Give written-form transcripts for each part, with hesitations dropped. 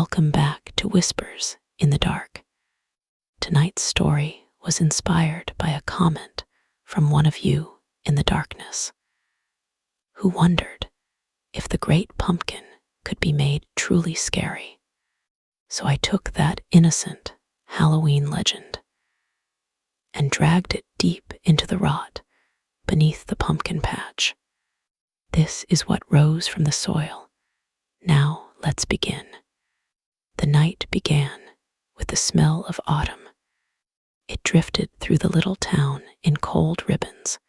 Welcome back to Whispers in the Dark. Tonight's story was inspired by a comment from one of you in the darkness, who wondered if the great pumpkin could be made truly scary. So I took that innocent Halloween legend and dragged it deep into the rot beneath the pumpkin patch. This is what rose from the soil. Now let's begin. The night began with the smell of autumn. It drifted through the little town in cold ribbons,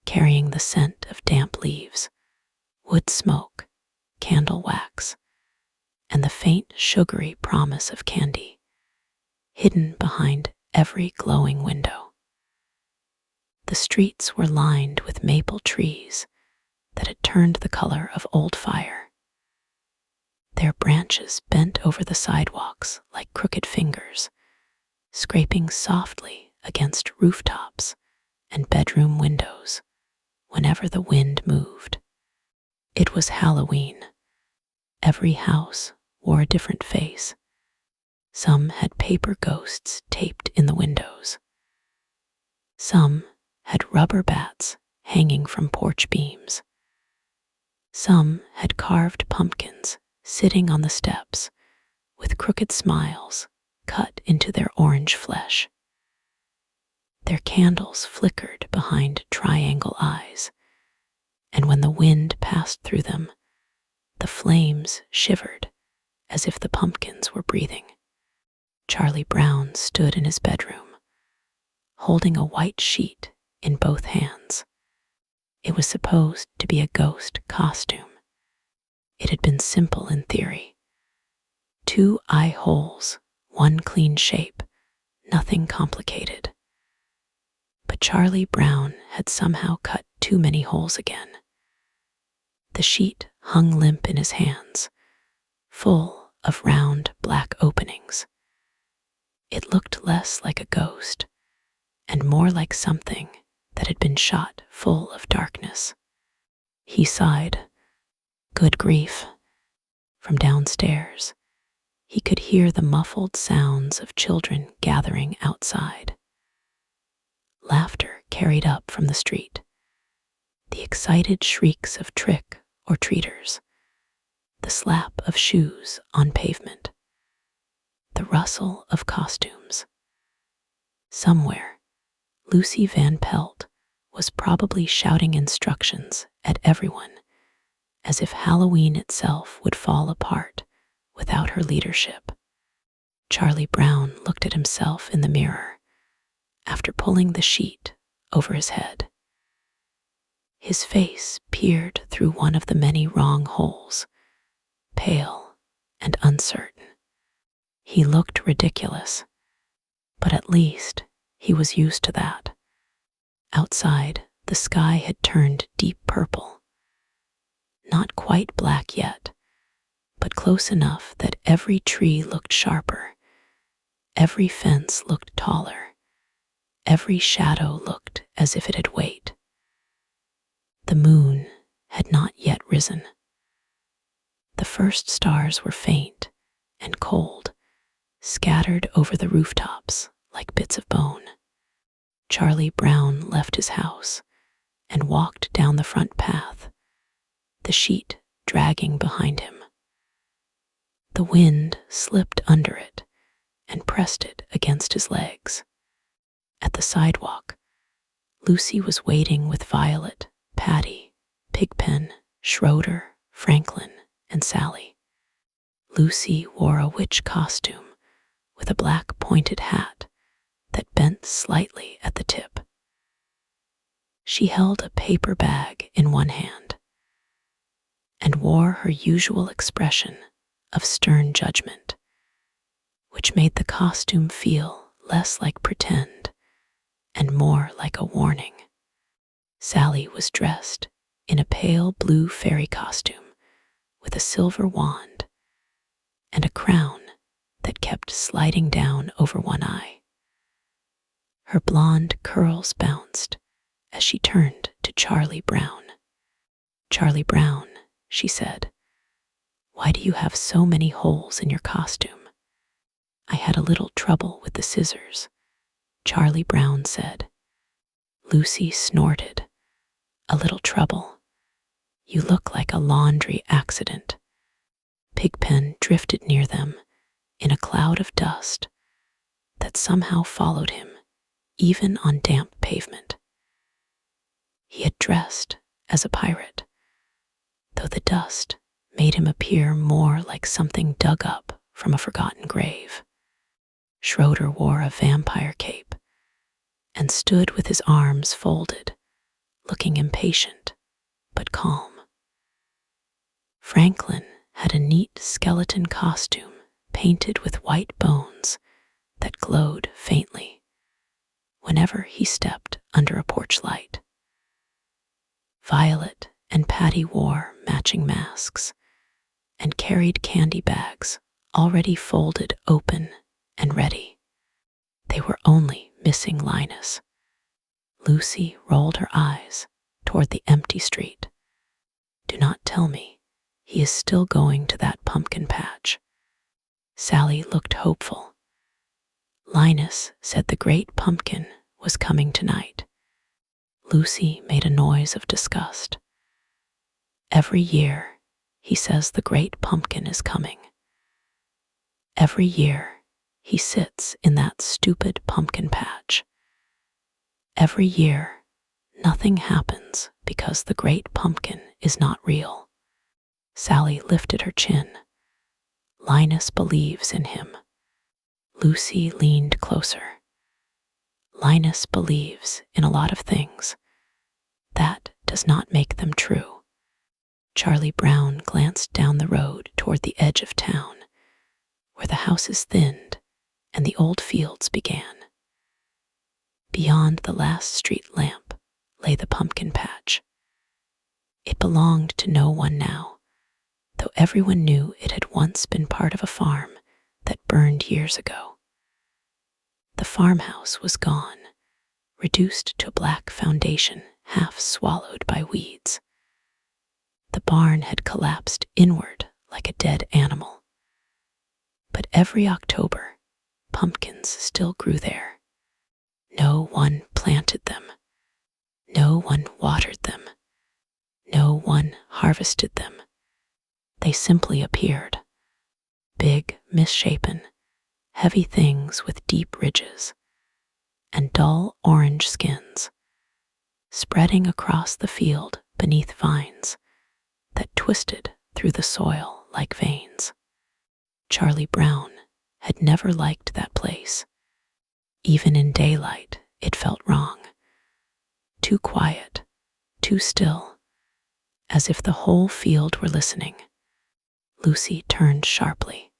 carrying the scent of damp leaves, wood smoke, candle wax, and the faint sugary promise of candy, hidden behind every glowing window. The streets were lined with maple trees that had turned the color of old fire. Their branches bent over the sidewalks like crooked fingers, scraping softly against rooftops and bedroom windows whenever the wind moved. It was Halloween. Every house wore a different face. Some had paper ghosts taped in the windows. Some had rubber bats hanging from porch beams. Some had carved pumpkins sitting on the steps with crooked smiles cut into their orange flesh. Their candles flickered behind triangle eyes, and when the wind passed through them, the flames shivered as if the pumpkins were breathing. Charlie Brown stood in his bedroom, holding a white sheet in both hands. It was supposed to be a ghost costume. It had been simple in theory. 2 eye holes, 1 clean shape, nothing complicated. But Charlie Brown had somehow cut too many holes again. The sheet hung limp in his hands, full of round black openings. It looked less like a ghost and more like something that had been shot full of darkness. He sighed. Good grief. From downstairs, he could hear the muffled sounds of children gathering outside. Laughter carried up from the street, the excited shrieks of trick-or-treaters, the slap of shoes on pavement, the rustle of costumes. Somewhere, Lucy Van Pelt was probably shouting instructions at everyone, as if Halloween itself would fall apart without her leadership. Charlie Brown looked at himself in the mirror after pulling the sheet over his head. His face peered through one of the many wrong holes, pale and uncertain. He looked ridiculous, but at least he was used to that. Outside, the sky had turned deep purple. Not quite black yet, but close enough that every tree looked sharper, every fence looked taller, every shadow looked as if it had weight. The moon had not yet risen. The first stars were faint and cold, scattered over the rooftops like bits of bone. Charlie Brown left his house and walked down the front path, the sheet dragging behind him. The wind slipped under it and pressed it against his legs. At the sidewalk, Lucy was waiting with Violet, Patty, Pigpen, Schroeder, Franklin, and Sally. Lucy wore a witch costume with a black pointed hat that bent slightly at the tip. She held a paper bag in one hand and wore her usual expression of stern judgment, which made the costume feel less like pretend and more like a warning. Sally was dressed in a pale blue fairy costume with a silver wand and a crown that kept sliding down over one eye. Her blonde curls bounced as she turned to Charlie Brown. "Charlie Brown," she said, Why do you have so many holes in your costume?" "I had a little trouble with the scissors," Charlie Brown said. Lucy snorted. "A little trouble? You look like a laundry accident." Pigpen drifted near them in a cloud of dust that somehow followed him, even on damp pavement. He had dressed as a pirate, though the dust made him appear more like something dug up from a forgotten grave. Schroeder wore a vampire cape and stood with his arms folded, looking impatient but calm. Franklin had a neat skeleton costume painted with white bones that glowed faintly whenever he stepped under a porch light. Violet and Patty wore matching masks and carried candy bags already folded open and ready. They were only missing Linus. Lucy rolled her eyes toward the empty street. "Do not tell me he is still going to that pumpkin patch." Sally looked hopeful. "Linus said the great pumpkin was coming tonight." Lucy made a noise of disgust. "Every year, he says the great pumpkin is coming. Every year, he sits in that stupid pumpkin patch. Every year, nothing happens because the great pumpkin is not real." Sally lifted her chin. "Linus believes in him." Lucy leaned closer. "Linus believes in a lot of things. That does not make them true." Charlie Brown glanced down the road toward the edge of town, where the houses thinned and the old fields began. Beyond the last street lamp lay the pumpkin patch. It belonged to no one now, though everyone knew it had once been part of a farm that burned years ago. The farmhouse was gone, reduced to a black foundation half swallowed by weeds. The barn had collapsed inward like a dead animal. But every October, pumpkins still grew there. No one planted them. No one watered them. No one harvested them. They simply appeared. Big, misshapen, heavy things with deep ridges and dull orange skins, spreading across the field beneath vines that twisted through the soil like veins. Charlie Brown had never liked that place. Even in daylight, it felt wrong. Too quiet, too still, as if the whole field were listening. Lucy turned sharply.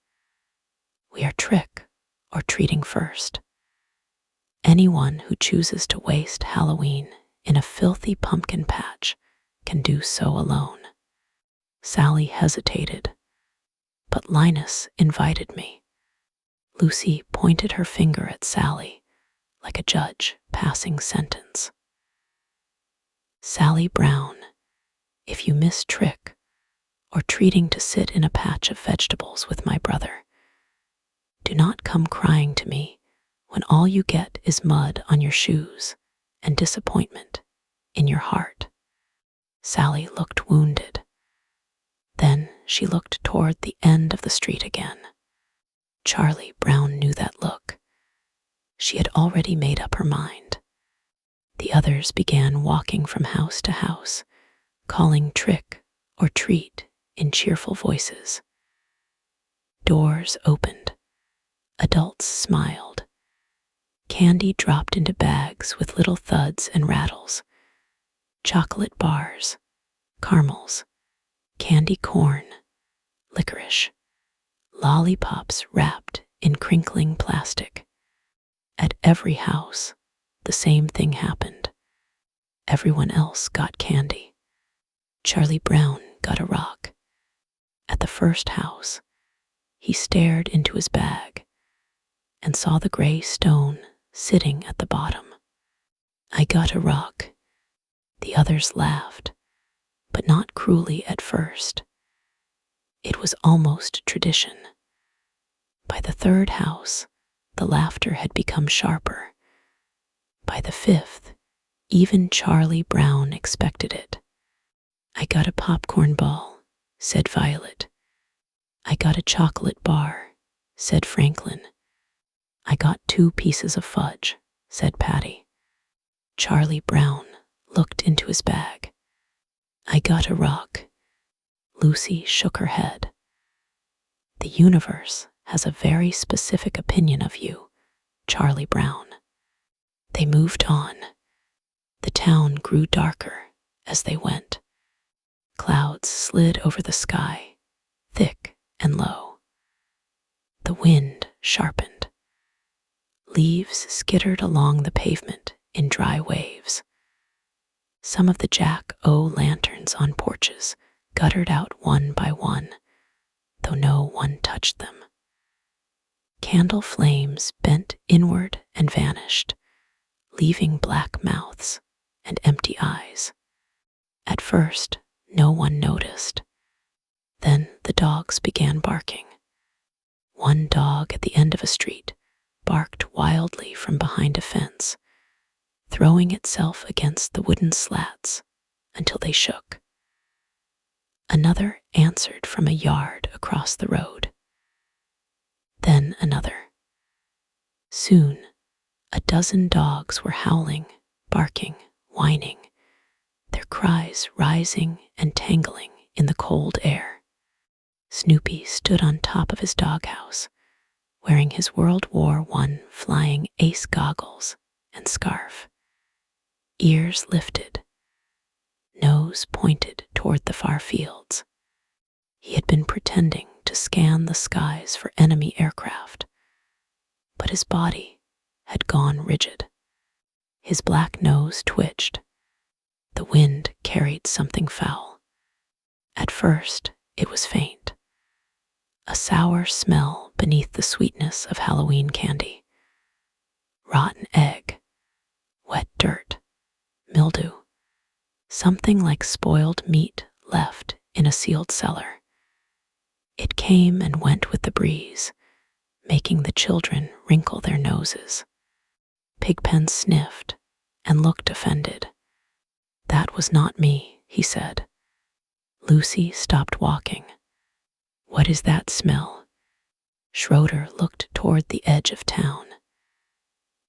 "We are trick or treating first. Anyone who chooses to waste Halloween in a filthy pumpkin patch can do so alone." Sally hesitated. "But Linus invited me." Lucy pointed her finger at Sally like a judge passing sentence. "Sally Brown, if you miss trick or treating to sit in a patch of vegetables with my brother, do not come crying to me when all you get is mud on your shoes and disappointment in your heart." Sally looked wounded. Then she looked toward the end of the street again. Charlie Brown knew that look. She had already made up her mind. The others began walking from house to house, calling trick or treat in cheerful voices. Doors opened. Adults smiled. Candy dropped into bags with little thuds and rattles. Chocolate bars, caramels, candy corn, licorice, lollipops wrapped in crinkling plastic. At every house, the same thing happened. Everyone else got candy. Charlie Brown got a rock. At the first house, he stared into his bag and saw the gray stone sitting at the bottom. "I got a rock." The others laughed, but not cruelly at first. It was almost tradition. By the third house, the laughter had become sharper. By the fifth, even Charlie Brown expected it. "I got a popcorn ball," said Violet. "I got a chocolate bar," said Franklin. "I got 2 pieces of fudge," said Patty. Charlie Brown looked into his bag. "I got a rock." Lucy shook her head. "The universe has a very specific opinion of you, Charlie Brown." They moved on. The town grew darker as they went. Clouds slid over the sky, thick and low. The wind sharpened. Leaves skittered along the pavement in dry waves. Some of the jack-o'-lanterns on porches guttered out one by one, though no one touched them. Candle flames bent inward and vanished, leaving black mouths and empty eyes. At first, no one noticed. Then the dogs began barking. One dog at the end of a street barked wildly from behind a fence, throwing itself against the wooden slats until they shook. Another answered from a yard across the road. Then another. Soon, a dozen dogs were howling, barking, whining, their cries rising and tangling in the cold air. Snoopy stood on top of his doghouse, wearing his World War I flying ace goggles and scarf. Ears lifted, nose pointed toward the far fields. He had been pretending to scan the skies for enemy aircraft, but his body had gone rigid. His black nose twitched. The wind carried something foul. At first, it was faint. A sour smell beneath the sweetness of Halloween candy. Rotten egg, wet dirt, mildew, something like spoiled meat left in a sealed cellar. It came and went with the breeze, making the children wrinkle their noses. Pigpen sniffed and looked offended. "That was not me," he said. Lucy stopped walking. "What is that smell?" Schroeder looked toward the edge of town.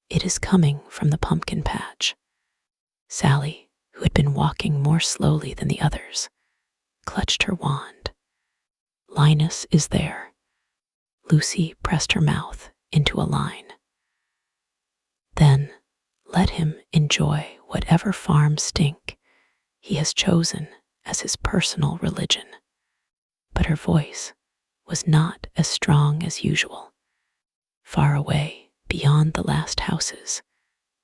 "It is coming from the pumpkin patch." Sally, who had been walking more slowly than the others, clutched her wand. "Linus is there." Lucy pressed her mouth into a line. "Then let him enjoy whatever farm stink he has chosen as his personal religion." But her voice was not as strong as usual. Far away, beyond the last houses,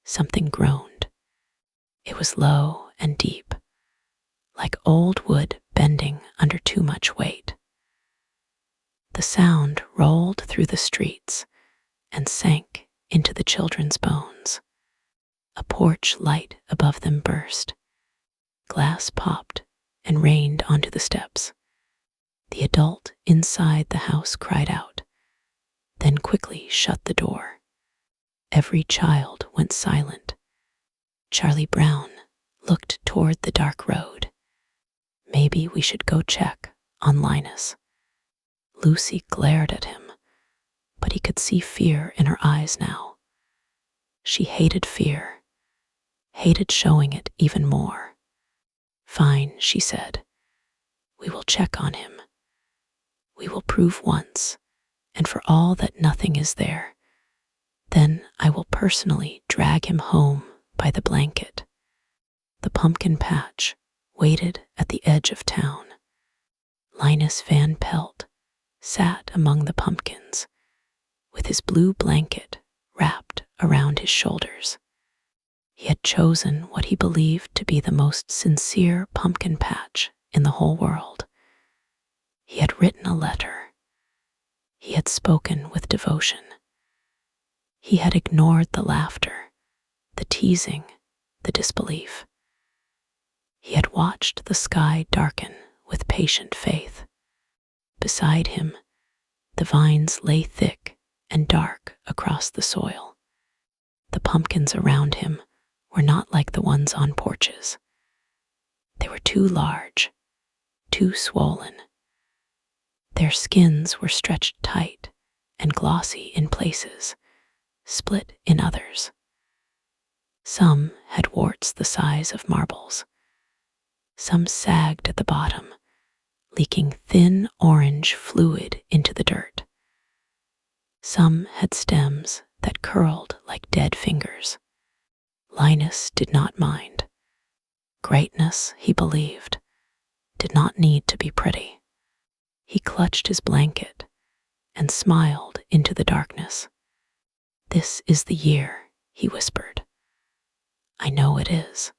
something groaned. It was low and deep, like old wood bending under too much weight. The sound rolled through the streets and sank into the children's bones. A porch light above them burst. Glass popped and rained onto the steps. The adult inside the house cried out, then quickly shut the door. Every child went silent. Charlie Brown looked toward the dark road. "Maybe we should go check on Linus." Lucy glared at him, but he could see fear in her eyes now. She hated fear, hated showing it even more. "Fine," she said. "We will check on him. We will prove once and for all that nothing is there. Then I will personally drag him home by the blanket." The pumpkin patch waited at the edge of town. Linus Van Pelt sat among the pumpkins, with his blue blanket wrapped around his shoulders. He had chosen what he believed to be the most sincere pumpkin patch in the whole world. He had written a letter. He had spoken with devotion. He had ignored the laughter, the teasing, the disbelief. He had watched the sky darken with patient faith. Beside him, the vines lay thick and dark across the soil. The pumpkins around him were not like the ones on porches. They were too large, too swollen. Their skins were stretched tight and glossy in places, split in others. Some had warts the size of marbles. Some sagged at the bottom, leaking thin orange fluid into the dirt. Some had stems that curled like dead fingers. Linus did not mind. Greatness, he believed, did not need to be pretty. He clutched his blanket and smiled into the darkness. "This is the year," he whispered. "I know it is.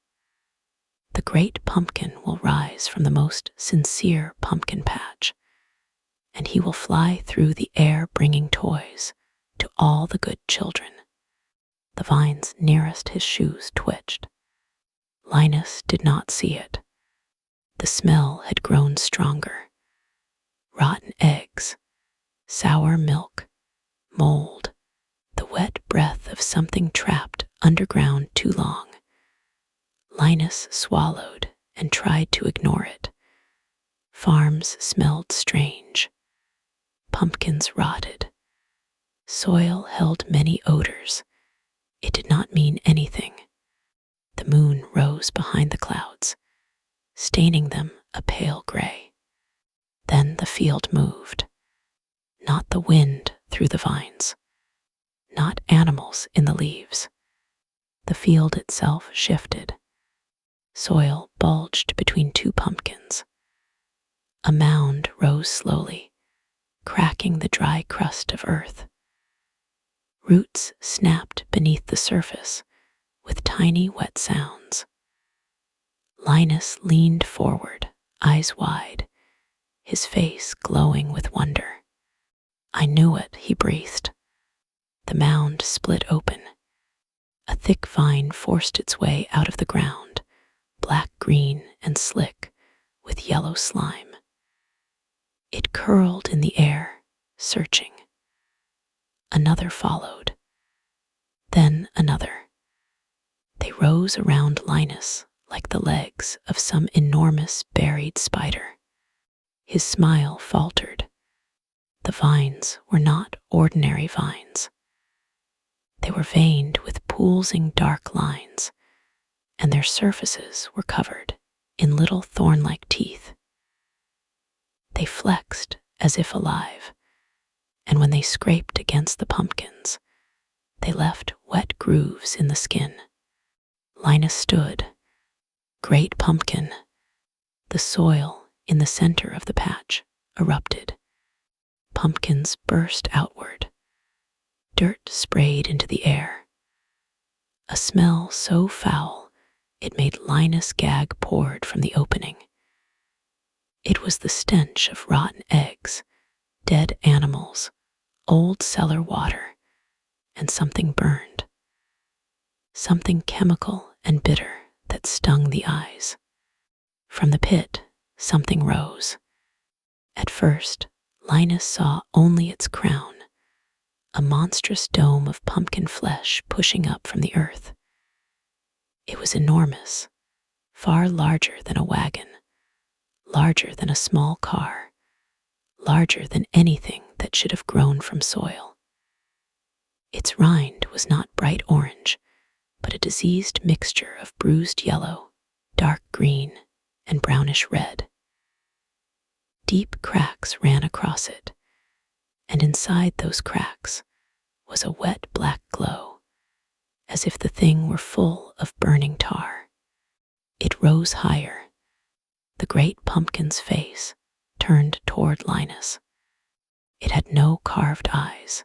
The great pumpkin will rise from the most sincere pumpkin patch, and he will fly through the air bringing toys to all the good children." The vines nearest his shoes twitched. Linus did not see it. The smell had grown stronger. Rotten eggs, sour milk, mold, the wet breath of something trapped underground too long. Linus swallowed and tried to ignore it. Farms smelled strange. Pumpkins rotted. Soil held many odors. It did not mean anything. The moon rose behind the clouds, staining them a pale gray. Then the field moved. Not the wind through the vines, not animals in the leaves. The field itself shifted. Soil bulged between two pumpkins. A mound rose slowly, cracking the dry crust of earth. Roots snapped beneath the surface with tiny wet sounds. Linus leaned forward, eyes wide, his face glowing with wonder. "I knew it," he breathed. The mound split open. A thick vine forced its way out of the ground, black-green and slick, with yellow slime. It curled in the air, searching. Another followed. Then another. They rose around Linus like the legs of some enormous buried spider. His smile faltered. The vines were not ordinary vines. They were veined with pulsing dark lines, and their surfaces were covered in little thorn-like teeth. They flexed as if alive, and when they scraped against the pumpkins, they left wet grooves in the skin. Linus stood. Great pumpkin. The soil in the center of the patch erupted. Pumpkins burst outward. Dirt sprayed into the air. A smell so foul it made Linus gag poured from the opening. It was the stench of rotten eggs, dead animals, old cellar water, and something burned. Something chemical and bitter that stung the eyes. From the pit, something rose. At first, Linus saw only its crown, a monstrous dome of pumpkin flesh pushing up from the earth. It was enormous, far larger than a wagon, larger than a small car, larger than anything that should have grown from soil. Its rind was not bright orange, but a diseased mixture of bruised yellow, dark green, and brownish red. Deep cracks ran across it, and inside those cracks was a wet black glow, as if the thing were full of burning tar. It rose higher. The great pumpkin's face turned toward Linus. It had no carved eyes.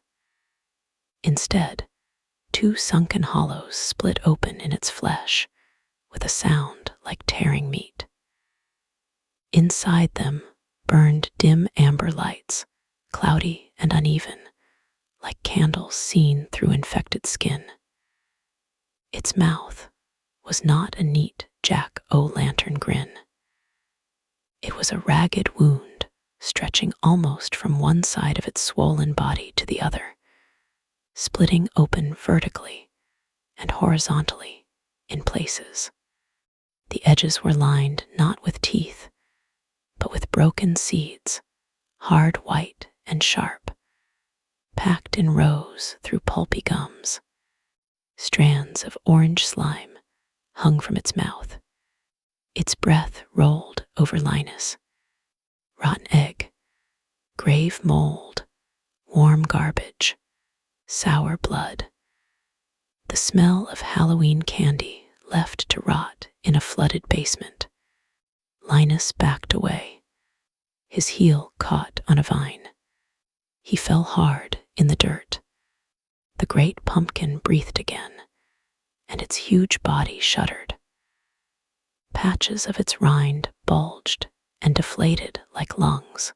Instead, two sunken hollows split open in its flesh with a sound like tearing meat. Inside them burned dim amber lights, cloudy and uneven, like candles seen through infected skin. Its mouth was not a neat jack-o'-lantern grin. It was a ragged wound stretching almost from one side of its swollen body to the other, splitting open vertically and horizontally in places. The edges were lined not with teeth, but with broken seeds, hard white and sharp, packed in rows through pulpy gums. Strands of orange slime hung from its mouth. Its breath rolled over Linus. Rotten egg, grave mold, warm garbage, sour blood. The smell of Halloween candy left to rot in a flooded basement. Linus backed away. His heel caught on a vine. He fell hard in the dirt. The great pumpkin breathed again, and its huge body shuddered. Patches of its rind bulged and deflated like lungs.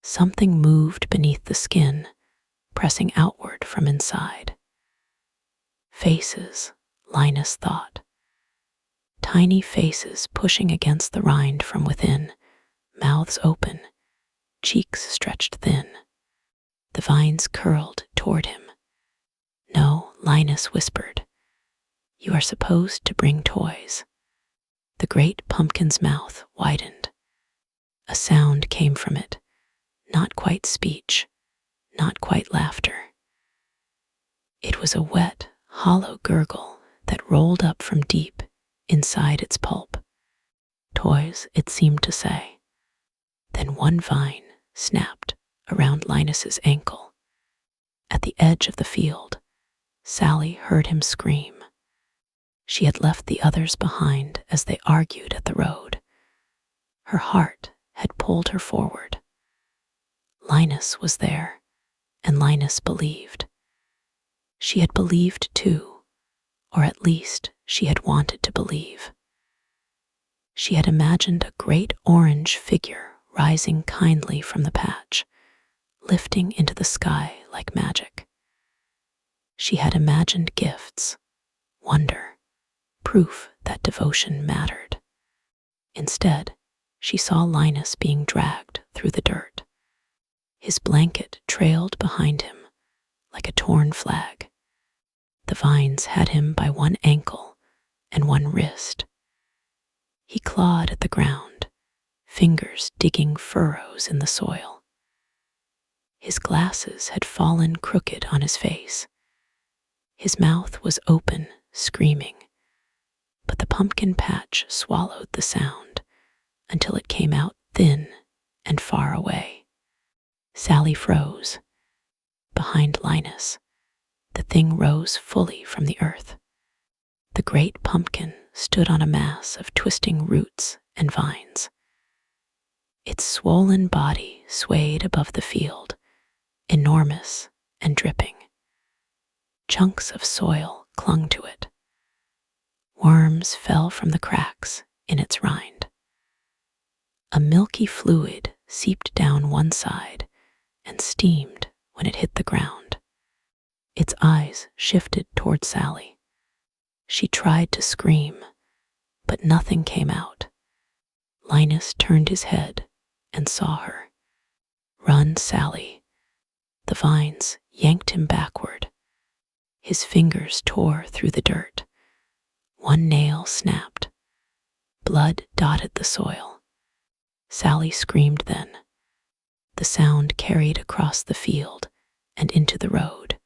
Something moved beneath the skin, pressing outward from inside. Faces, Linus thought. Tiny faces pushing against the rind from within, mouths open, cheeks stretched thin. The vines curled toward him. "No," Linus whispered. "You are supposed to bring toys." The great pumpkin's mouth widened. A sound came from it, not quite speech, not quite laughter. It was a wet, hollow gurgle that rolled up from deep inside its pulp. "Toys," it seemed to say. Then one vine snapped around Linus's ankle. At the edge of the field, Sally heard him scream. She had left the others behind as they argued at the road. Her heart had pulled her forward. Linus was there, and Linus believed. She had believed too, or at least she had wanted to believe. She had imagined a great orange figure rising kindly from the patch, lifting into the sky like magic. She had imagined gifts, wonder, proof that devotion mattered. Instead, she saw Linus being dragged through the dirt. His blanket trailed behind him like a torn flag. The vines had him by one ankle and one wrist. He clawed at the ground, fingers digging furrows in the soil. His glasses had fallen crooked on his face. His mouth was open, screaming, but the pumpkin patch swallowed the sound until it came out thin and far away. Sally froze. Behind Linus, the thing rose fully from the earth. The great pumpkin stood on a mass of twisting roots and vines. Its swollen body swayed above the field, enormous and dripping. Chunks of soil clung to it. Worms fell from the cracks in its rind. A milky fluid seeped down one side and steamed when it hit the ground. Its eyes shifted toward Sally. She tried to scream, but nothing came out. Linus turned his head and saw her. "Run, Sally." The vines yanked him backward. His fingers tore through the dirt. One nail snapped. Blood dotted the soil. Sally screamed then. The sound carried across the field and into the road,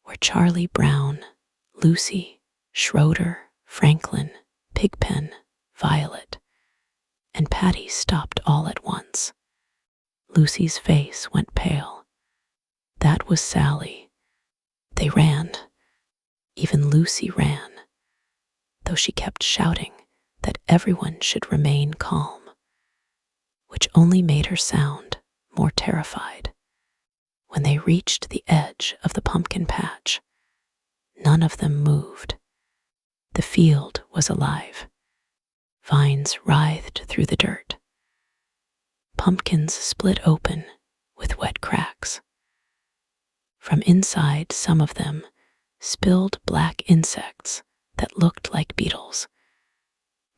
where Charlie Brown, Lucy, Schroeder, Franklin, Pigpen, Violet, and Patty stopped all at once. Lucy's face went pale. That was Sally. They ran. Even Lucy ran, though she kept shouting that everyone should remain calm, which only made her sound more terrified. When they reached the edge of the pumpkin patch, none of them moved. The field was alive. Vines writhed through the dirt. Pumpkins split open with wet cracks. From inside, some of them spilled black insects that looked like beetles,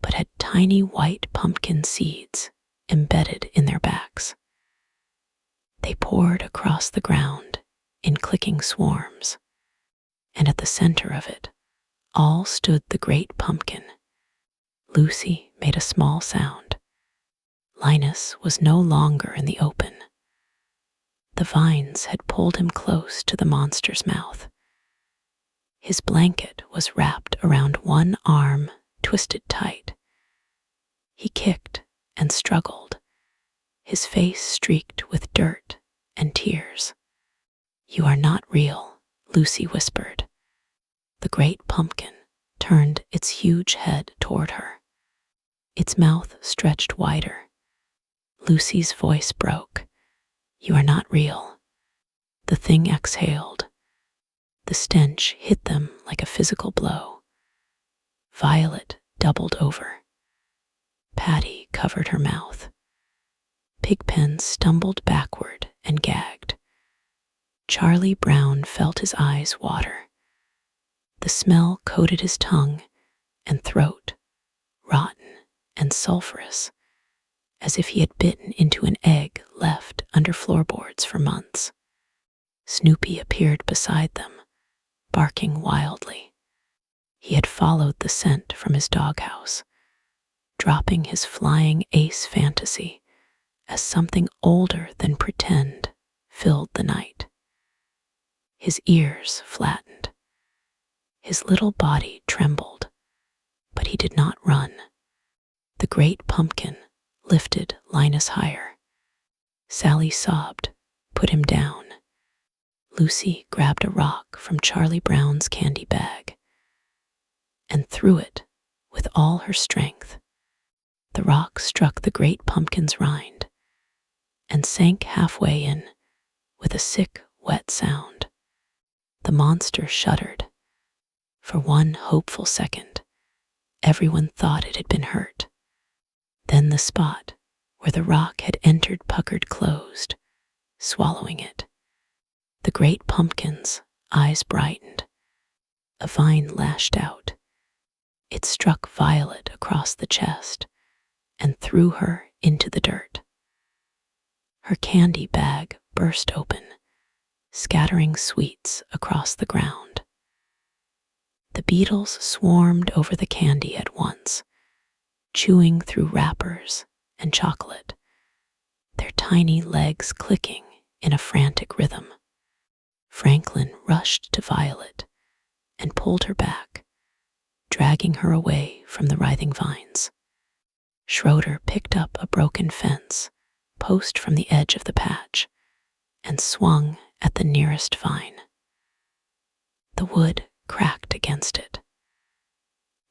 but had tiny white pumpkin seeds embedded in their backs. They poured across the ground in clicking swarms, and at the center of it all stood the great pumpkin. Lucy made a small sound. Linus was no longer in the open. The vines had pulled him close to the monster's mouth. His blanket was wrapped around one arm, twisted tight. He kicked and struggled, his face streaked with dirt and tears. "You are not real," Lucy whispered. The great pumpkin turned its huge head toward her. Its mouth stretched wider. Lucy's voice broke. "You are not real." The thing exhaled. The stench hit them like a physical blow. Violet doubled over. Patty covered her mouth. Pigpen stumbled backward and gagged. Charlie Brown felt his eyes water. The smell coated his tongue and throat, rotten and sulphurous, as if he had bitten into an egg left under floorboards for months. Snoopy appeared beside them, barking wildly. He had followed the scent from his doghouse, dropping his flying ace fantasy as something older than pretend filled the night. His ears flattened. His little body trembled, but he did not run. The great pumpkin lifted Linus higher. Sally sobbed, "Put him down." Lucy grabbed a rock from Charlie Brown's candy bag and threw it with all her strength. The rock struck the great pumpkin's rind and sank halfway in with a sick, wet sound. The monster shuddered. For one hopeful second, everyone thought it had been hurt. Then the spot where the rock had entered puckered closed, swallowing it. The great pumpkin's eyes brightened. A vine lashed out. It struck Violet across the chest and threw her into the dirt. Her candy bag burst open, scattering sweets across the ground. The beetles swarmed over the candy at once, chewing through wrappers and chocolate, their tiny legs clicking in a frantic rhythm. Franklin rushed to Violet and pulled her back, dragging her away from the writhing vines. Schroeder picked up a broken fence post from the edge of the patch and swung at the nearest vine. The wood cracked against it.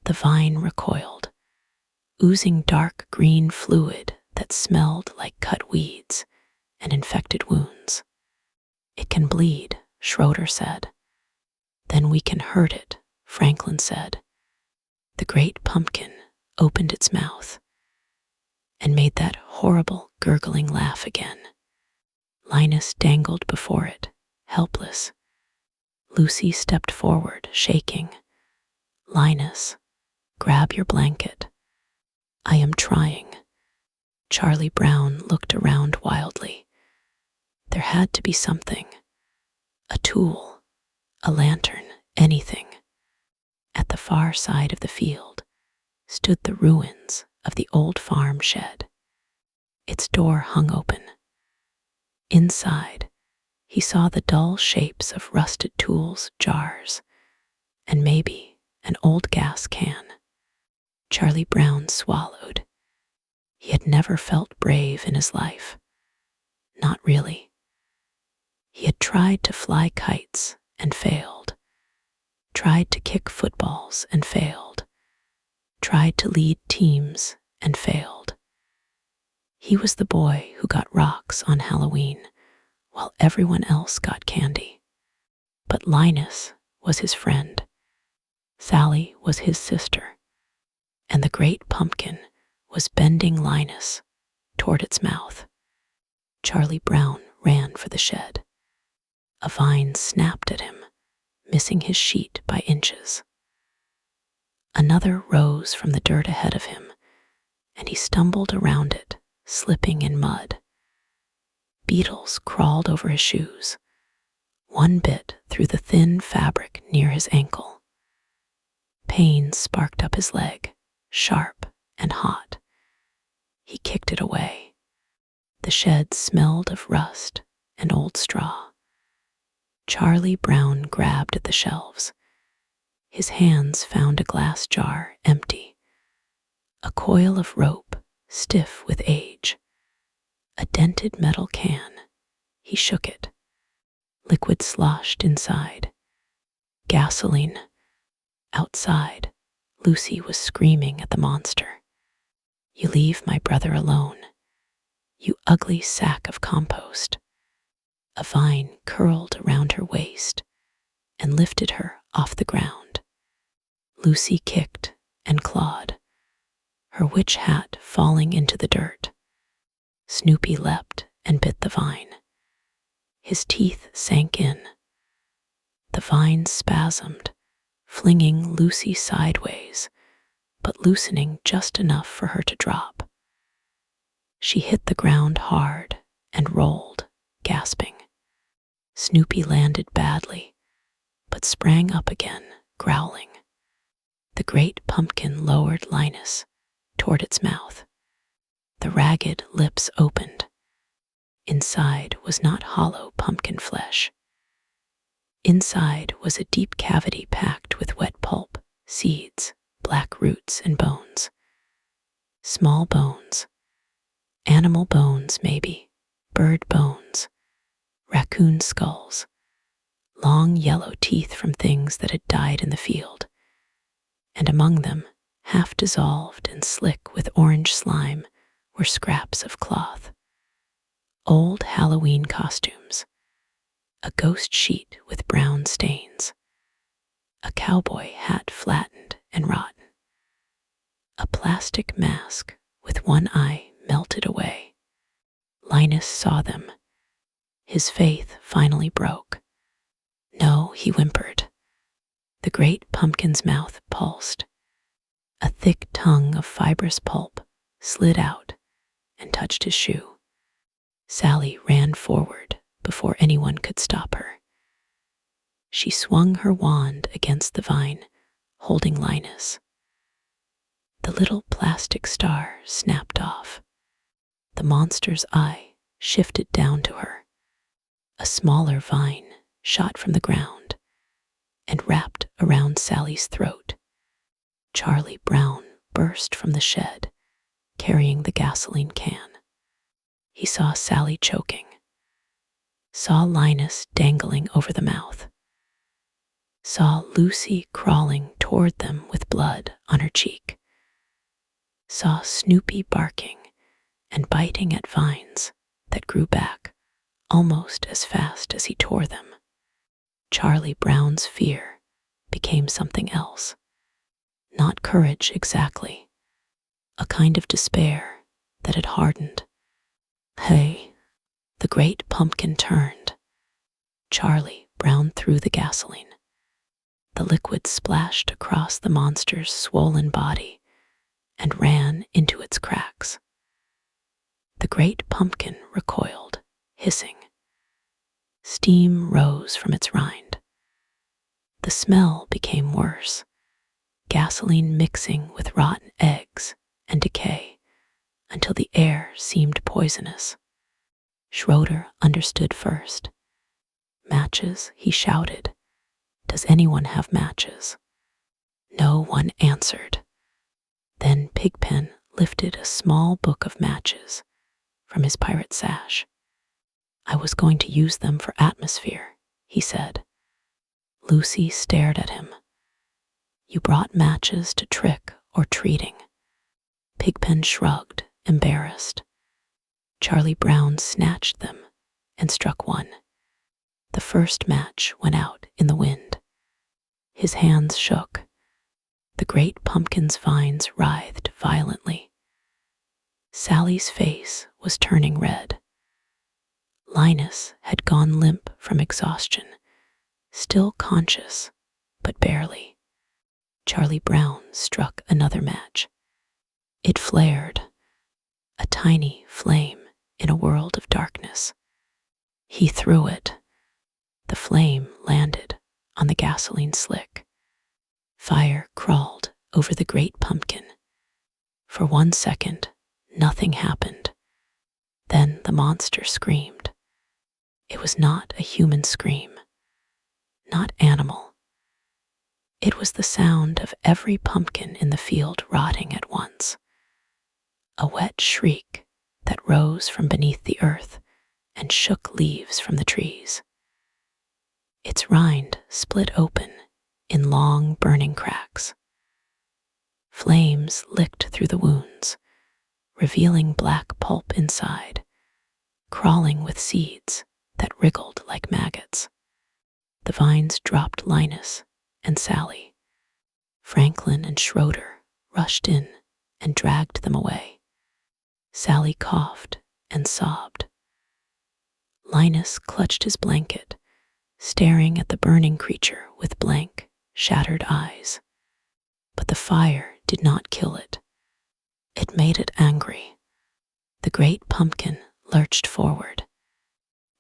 The vine recoiled, oozing dark green fluid that smelled like cut weeds and infected wounds. "It can bleed," Schroeder said. "Then we can hurt it," Franklin said. The great pumpkin opened its mouth and made that horrible gurgling laugh again. Linus dangled before it, helpless. Lucy stepped forward, shaking. "Linus, grab your blanket." "I am trying." Charlie Brown looked around wildly. There had to be something. A tool, a lantern, anything. At the far side of the field stood the ruins of the old farm shed. Its door hung open. Inside, he saw the dull shapes of rusted tools, jars, and maybe an old gas can. Charlie Brown swallowed. He had never felt brave in his life. Not really. He had tried to fly kites and failed, tried to kick footballs and failed, tried to lead teams and failed. He was the boy who got rocks on Halloween while everyone else got candy. But Linus was his friend. Sally was his sister. And the great pumpkin was bending Linus toward its mouth. Charlie Brown ran for the shed. A vine snapped at him, missing his sheet by inches. Another rose from the dirt ahead of him, and he stumbled around it, slipping in mud. Beetles crawled over his shoes. One bit through the thin fabric near his ankle. Pain sparked up his leg, sharp and hot. He kicked it away. The shed smelled of rust and old straw. Charlie Brown grabbed at the shelves. His hands found a glass jar empty. A coil of rope, stiff with age. A dented metal can. He shook it. Liquid sloshed inside. Gasoline. Outside, Lucy was screaming at the monster. "You leave my brother alone. You ugly sack of compost." A vine curled around her waist and lifted her off the ground. Lucy kicked and clawed, her witch hat falling into the dirt. Snoopy leapt and bit the vine. His teeth sank in. The vine spasmed, flinging Lucy sideways, but loosening just enough for her to drop. She hit the ground hard and rolled, gasping. Snoopy landed badly, but sprang up again, growling. The great pumpkin lowered Linus toward its mouth. The ragged lips opened. Inside was not hollow pumpkin flesh. Inside was a deep cavity packed with wet pulp, seeds, black roots, and bones. Small bones. Animal bones, maybe. Bird bones. Raccoon skulls. Long yellow teeth from things that had died in the field. And among them, half dissolved and slick with orange slime, were scraps of cloth. Old Halloween costumes. A ghost sheet with brown stains. A cowboy hat flattened and rotten. A plastic mask with one eye melted away. Linus saw them. His faith finally broke. "No," he whimpered. The great pumpkin's mouth pulsed. A thick tongue of fibrous pulp slid out and touched his shoe. Sally ran forward before anyone could stop her. She swung her wand against the vine, holding Linus. The little plastic star snapped off. The monster's eye shifted down to her. A smaller vine shot from the ground and wrapped around Sally's throat. Charlie Brown burst from the shed, carrying the gasoline can. He saw Sally choking, saw Linus dangling over the mouth, saw Lucy crawling toward them with blood on her cheek, saw Snoopy barking and biting at vines that grew back almost as fast as he tore them. Charlie Brown's fear became something else. Not courage exactly, a kind of despair that had hardened. "Hey!" The great pumpkin turned. Charlie Brown threw the gasoline. The liquid splashed across the monster's swollen body and ran into its cracks. The great pumpkin recoiled, hissing. Steam rose from its rind. The smell became worse, gasoline mixing with rotten eggs and decay until the air seemed poisonous. Schroeder understood first. "Matches," he shouted. "Does anyone have matches?" No one answered. Then Pigpen lifted a small book of matches from his pirate sash. "I was going to use them for atmosphere," he said. Lucy stared at him. "You brought matches to trick or treating." Pigpen shrugged, embarrassed. Charlie Brown snatched them and struck one. The first match went out in the wind. His hands shook. The great pumpkin's vines writhed violently. Sally's face was turning red. Linus had gone limp from exhaustion, still conscious, but barely. Charlie Brown struck another match. It flared. a tiny flame in a world of darkness. He threw it. The flame landed on the gasoline slick. Fire crawled over the great pumpkin. For 1 second, nothing happened. Then the monster screamed. It was not a human scream, not animal. It was the sound of every pumpkin in the field rotting at once. A wet shriek that rose from beneath the earth and shook leaves from the trees. Its rind split open in long, burning cracks. Flames licked through the wounds, revealing black pulp inside, crawling with seeds that wriggled like maggots. The vines dropped Linus and Sally. Franklin and Schroeder rushed in and dragged them away. Sally coughed and sobbed. Linus clutched his blanket, staring at the burning creature with blank, shattered eyes. But the fire did not kill it. It made it angry. The great pumpkin lurched forward.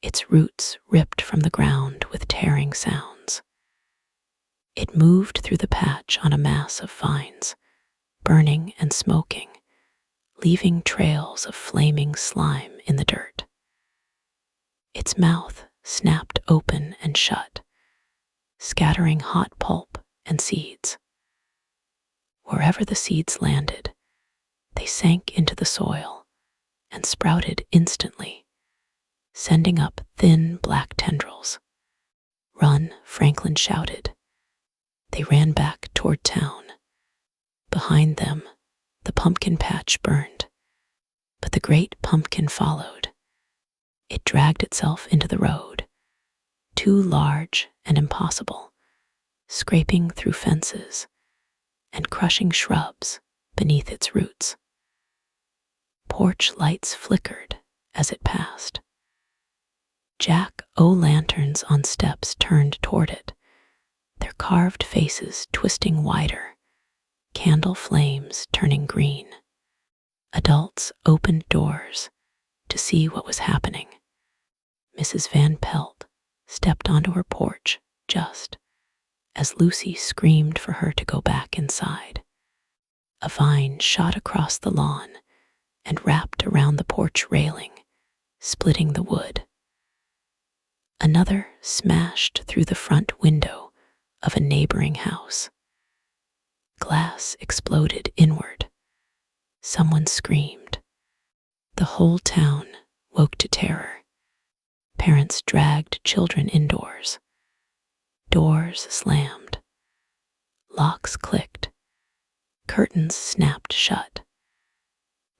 Its roots ripped from the ground with tearing sounds. It moved through the patch on a mass of vines, burning and smoking, leaving trails of flaming slime in the dirt. Its mouth snapped open and shut, scattering hot pulp and seeds. Wherever the seeds landed, they sank into the soil and sprouted instantly, sending up thin black tendrils. "Run," Franklin shouted. They ran back toward town. Behind them, the pumpkin patch burned, but the great pumpkin followed. It dragged itself into the road, too large and impossible, scraping through fences and crushing shrubs beneath its roots. Porch lights flickered as it passed. Jack-o'-lanterns on steps turned toward it, their carved faces twisting wider, candle flames turning green. Adults opened doors to see what was happening. Mrs. Van Pelt stepped onto her porch just as Lucy screamed for her to go back inside. A vine shot across the lawn and wrapped around the porch railing, splitting the wood. Another smashed through the front window of a neighboring house. Glass exploded inward. Someone screamed. The whole town woke to terror. Parents dragged children indoors. Doors slammed. Locks clicked. Curtains snapped shut.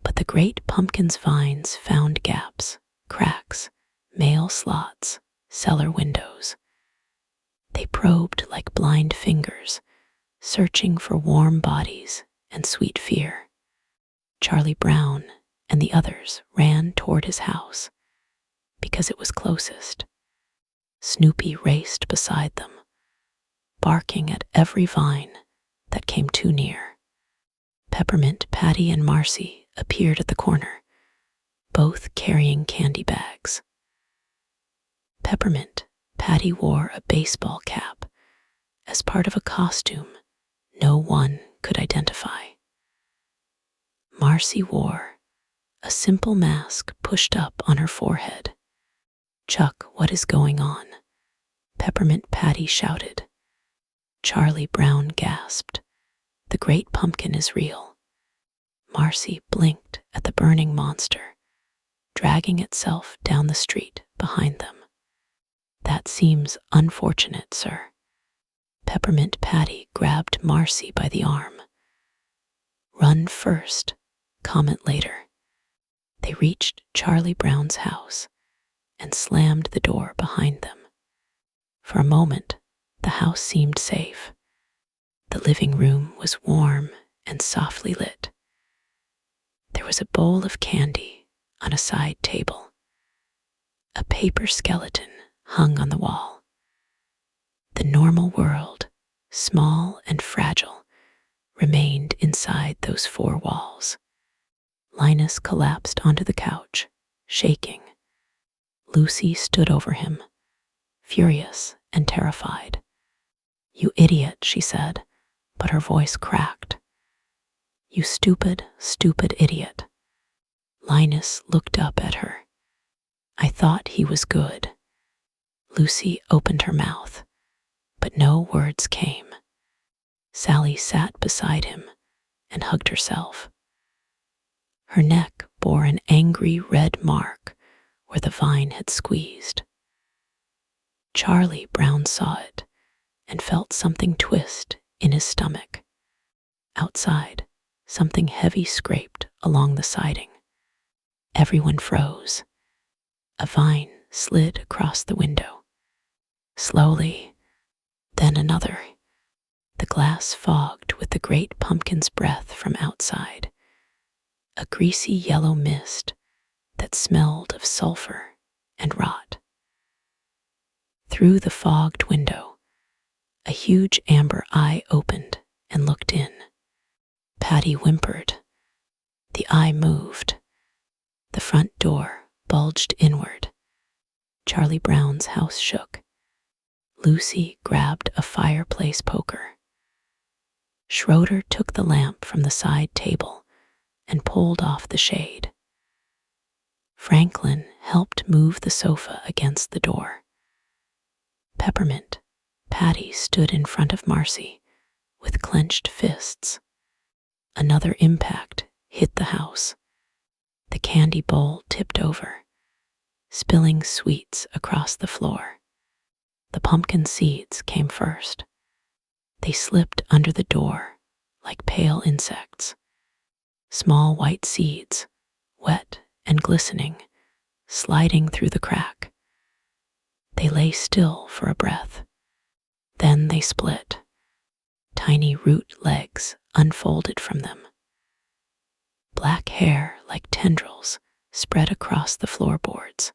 But the great pumpkin's vines found gaps, cracks, mail slots, cellar windows. They probed like blind fingers, searching for warm bodies and sweet fear. Charlie Brown and the others ran toward his house because it was closest. Snoopy raced beside them, barking at every vine that came too near. Peppermint, Patty, and Marcy appeared at the corner, both carrying candy bags. Peppermint, Patty wore a baseball cap as part of a costume no one could identify. Marcy wore a simple mask pushed up on her forehead. "Chuck, what is going on?" Peppermint Patty shouted. Charlie Brown gasped. "The great pumpkin is real." Marcy blinked at the burning monster, dragging itself down the street behind them. "That seems unfortunate, sir." Peppermint Patty grabbed Marcy by the arm. "Run first, comment later." They reached Charlie Brown's house and slammed the door behind them. For a moment, the house seemed safe. The living room was warm and softly lit. There was a bowl of candy on a side table. A paper skeleton hung on the wall. The normal world, small and fragile, remained inside those four walls. Linus collapsed onto the couch, shaking. Lucy stood over him, furious and terrified. "You idiot," she said, but her voice cracked. "You stupid, stupid idiot." Linus looked up at her. "I thought he was good." Lucy opened her mouth, but no words came. Sally sat beside him and hugged herself. Her neck bore an angry red mark where the vine had squeezed. Charlie Brown saw it and felt something twist in his stomach. Outside, something heavy scraped along the siding. Everyone froze. A vine slid across the window. Slowly, then another. The glass fogged with the great pumpkin's breath from outside. A greasy yellow mist that smelled of sulfur and rot. Through the fogged window, a huge amber eye opened and looked in. Patty whimpered. The eye moved. The front door bulged inward. Charlie Brown's house shook. Lucy grabbed a fireplace poker. Schroeder took the lamp from the side table and pulled off the shade. Franklin helped move the sofa against the door. Peppermint, Patty stood in front of Marcy with clenched fists. Another impact hit the house. The candy bowl tipped over, spilling sweets across the floor. The pumpkin seeds came first. They slipped under the door like pale insects. Small white seeds, wet and glistening, sliding through the crack. They lay still for a breath. Then they split. Tiny root legs unfolded from them. Black hair like tendrils spread across the floorboards.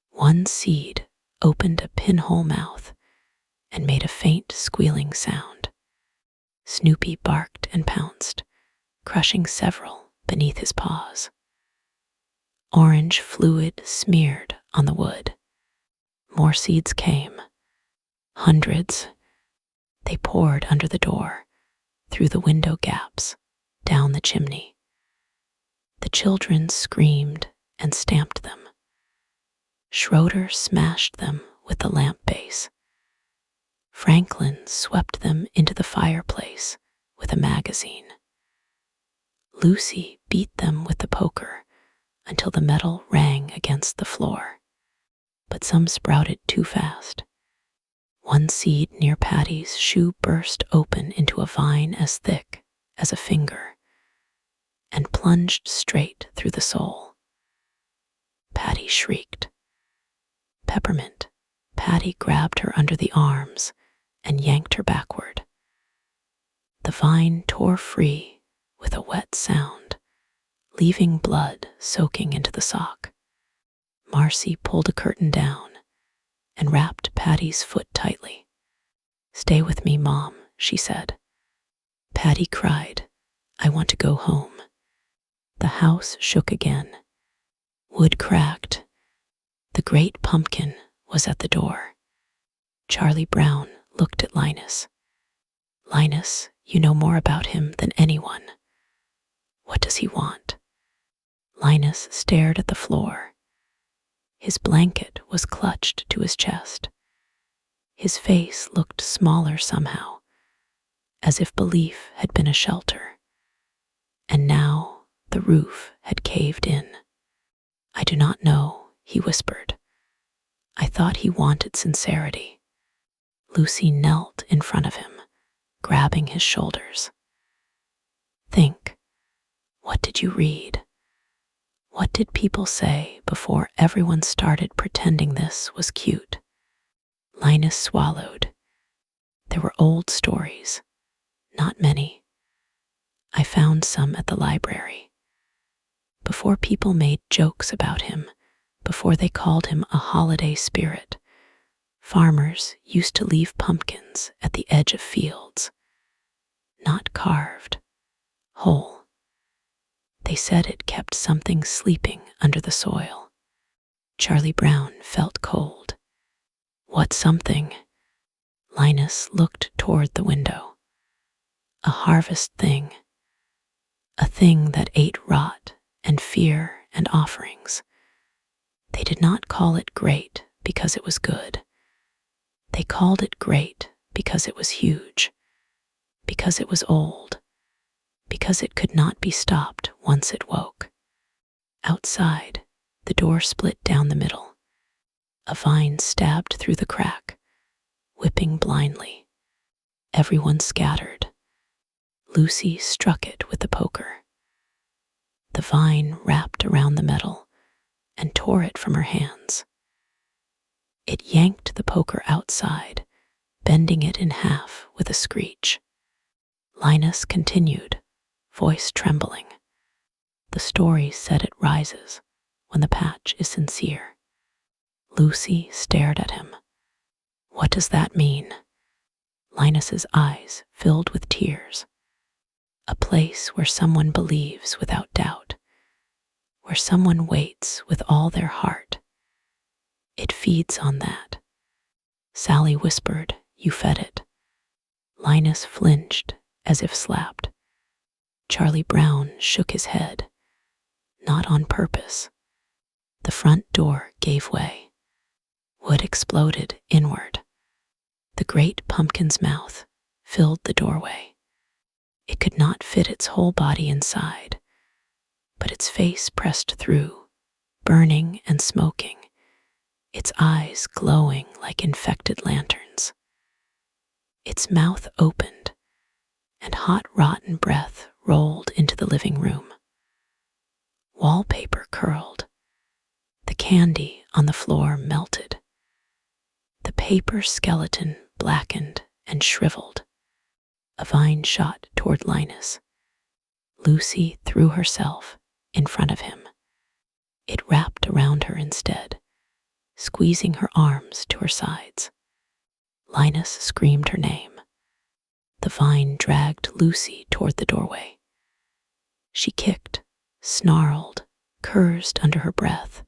One seed opened a pinhole mouth and made a faint squealing sound. Snoopy barked and pounced, crushing several beneath his paws. Orange fluid smeared on the wood. More seeds came. Hundreds. They poured under the door, through the window gaps, down the chimney. The children screamed and stamped them. Schroeder smashed them with the lamp base. Franklin swept them into the fireplace with a magazine. Lucy beat them with the poker until the metal rang against the floor. But some sprouted too fast. One seed near Patty's shoe burst open into a vine as thick as a finger and plunged straight through the sole. Patty shrieked. Peppermint, Patty grabbed her under the arms and yanked her backward. The vine tore free with a wet sound, leaving blood soaking into the sock. Marcy pulled a curtain down and wrapped Patty's foot tightly. "Stay with me, Mom," she said. Patty cried, "I want to go home." The house shook again. Wood cracked. The great pumpkin was at the door. Charlie Brown looked at Linus. "Linus, you know more about him than anyone. What does he want?" Linus stared at the floor. His blanket was clutched to his chest. His face looked smaller somehow, as if belief had been a shelter. And now the roof had caved in. "I do not know," he whispered. "I thought he wanted sincerity." Lucy knelt in front of him, grabbing his shoulders. "Think. What did you read? What did people say before everyone started pretending this was cute?" Linus swallowed. There were old stories, not many. I found some at the library. Before people made jokes about him, before they called him a holiday spirit, farmers used to leave pumpkins at the edge of fields, not carved, whole. They said it kept something sleeping under the soil. Charlie Brown felt cold. What something? Linus looked toward the window. A harvest thing. A thing that ate rot and fear and offerings. They did not call it great because it was good. They called it great because it was huge, because it was old, because it could not be stopped once it woke. Outside, the door split down the middle. A vine stabbed through the crack, whipping blindly. Everyone scattered. Lucy struck it with the poker. The vine wrapped around the metal and tore it from her hands. It yanked the poker outside, bending it in half with a screech. Linus continued, voice trembling. The story said it rises when the patch is sincere. Lucy stared at him. What does that mean? Linus's eyes filled with tears. A place where someone believes without doubt, where someone waits with all their heart. It feeds on that. Sally whispered, you fed it. Linus flinched as if slapped. Charlie Brown shook his head. Not on purpose. The front door gave way. Wood exploded inward. The great pumpkin's mouth filled the doorway. It could not fit its whole body inside, but its face pressed through, burning and smoking, its eyes glowing like infected lanterns. Its mouth opened, and hot, rotten breath rolled into the living room. Wallpaper curled. The candy on the floor melted. The paper skeleton blackened and shriveled. A vine shot toward Linus. Lucy threw herself in front of him. It wrapped around her instead, squeezing her arms to her sides. Linus screamed her name. The vine dragged Lucy toward the doorway. She kicked, snarled, cursed under her breath,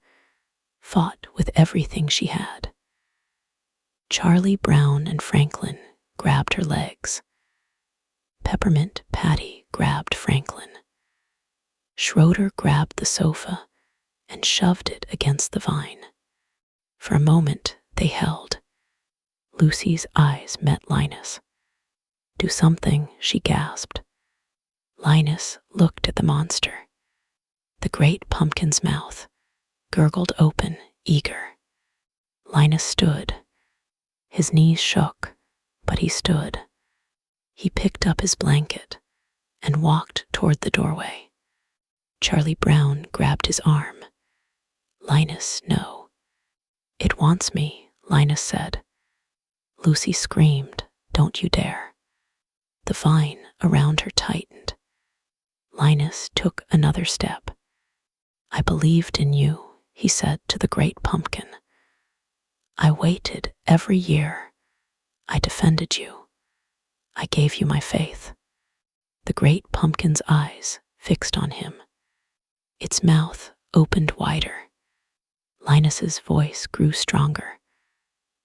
fought with everything she had. Charlie Brown and Franklin grabbed her legs. Peppermint Patty grabbed Franklin. Schroeder grabbed the sofa and shoved it against the vine. For a moment they held. Lucy's eyes met Linus. Do something, she gasped. Linus looked at the monster. The great pumpkin's mouth gurgled open, eager. Linus stood. His knees shook, but he stood. He picked up his blanket and walked toward the doorway. Charlie Brown grabbed his arm. Linus, no. It wants me, Linus said. Lucy screamed, don't you dare. The vine around her tightened. Linus took another step. I believed in you, he said to the great pumpkin. I waited every year. I defended you. I gave you my faith. The great pumpkin's eyes fixed on him. Its mouth opened wider. Linus's voice grew stronger,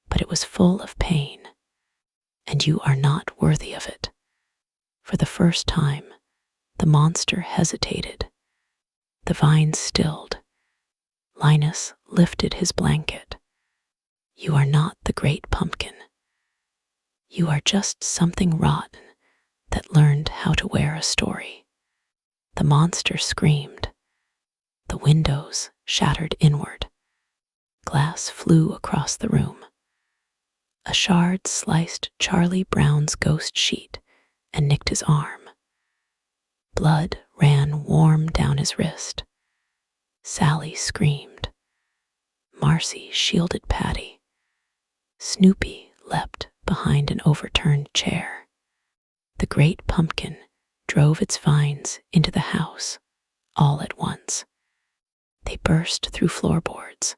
but it was full of pain. And you are not worthy of it. For the first time, the monster hesitated. The vine stilled. Linus lifted his blanket. You are not the great pumpkin. You are just something rotten that learned how to wear a story. The monster screamed. The windows shattered inward. Glass flew across the room. A shard sliced Charlie Brown's ghost sheet and nicked his arm. Blood ran warm down his wrist. Sally screamed. Marcy shielded Patty. Snoopy leapt behind an overturned chair. The great pumpkin drove its vines into the house all at once. They burst through floorboards,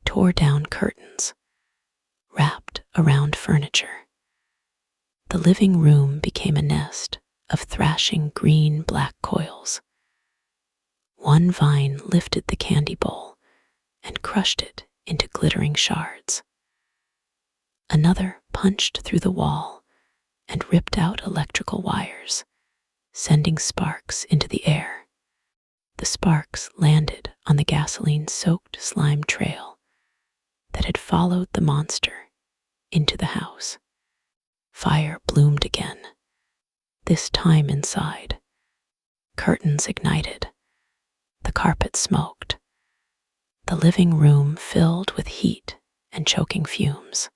tore down curtains, wrapped around furniture. The living room became a nest of thrashing green-black coils. One vine lifted the candy bowl and crushed it into glittering shards. Another punched through the wall and ripped out electrical wires, sending sparks into the air. The sparks landed on the gasoline-soaked slime trail that had followed the monster into the house. Fire bloomed again, this time inside. Curtains ignited. The carpet smoked. The living room filled with heat and choking fumes.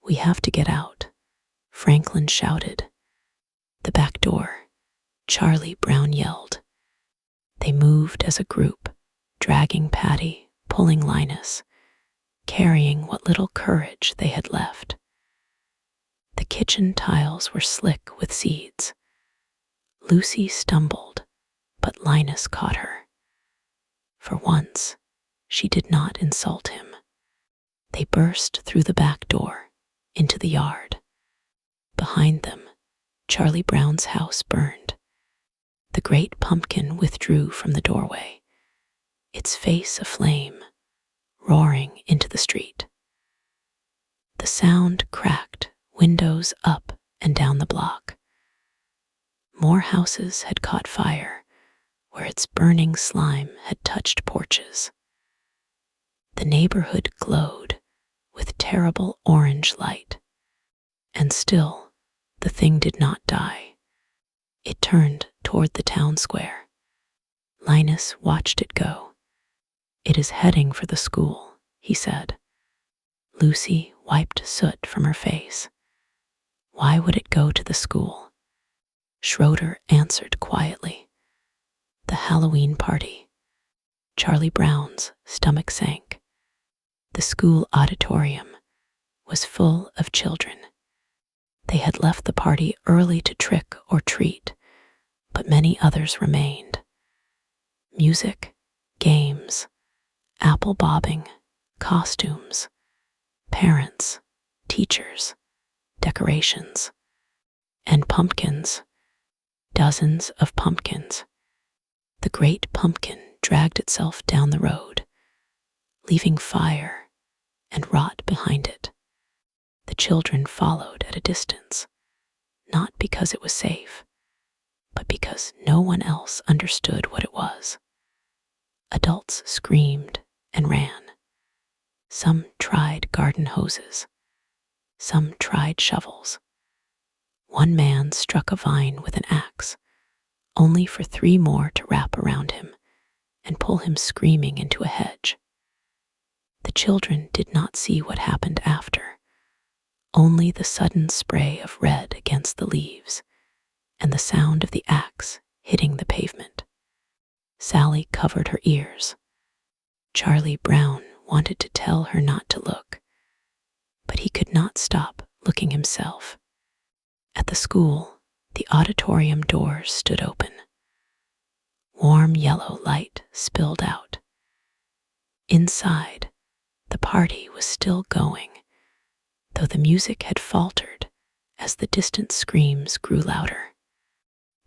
"We have to get out," Franklin shouted. "The back door," Charlie Brown yelled. They moved as a group, dragging Patty, pulling Linus, carrying what little courage they had left. The kitchen tiles were slick with seeds. Lucy stumbled, but Linus caught her. For once, she did not insult him. They burst through the back door into the yard. Behind them, Charlie Brown's house burned. The great pumpkin withdrew from the doorway, its face aflame, roaring into the street. The sound cracked windows up and down the block. More houses had caught fire where its burning slime had touched porches. The neighborhood glowed with terrible orange light. And still, the thing did not die. It turned toward the town square. Linus watched it go. "It is heading for the school," he said. Lucy wiped soot from her face. "Why would it go to the school?" Schroeder answered quietly. "The Halloween party." Charlie Brown's stomach sank. The school auditorium was full of children. They had left the party early to trick or treat, but many others remained. Music, games, apple bobbing, costumes, parents, teachers, decorations, and pumpkins, dozens of pumpkins. The great pumpkin dragged itself down the road, leaving fire and rot behind it. The children followed at a distance, not because it was safe, but because no one else understood what it was. Adults screamed and ran. Some tried garden hoses. Some tried shovels. One man struck a vine with an axe, only for 3 more to wrap around him and pull him screaming into a hedge. The children did not see what happened after, only the sudden spray of red against the leaves and the sound of the axe hitting the pavement. Sally covered her ears. Charlie Brown wanted to tell her not to look, but he could not stop looking himself. At the school, the auditorium doors stood open. Warm yellow light spilled out. Inside, the party was still going, though the music had faltered as the distant screams grew louder.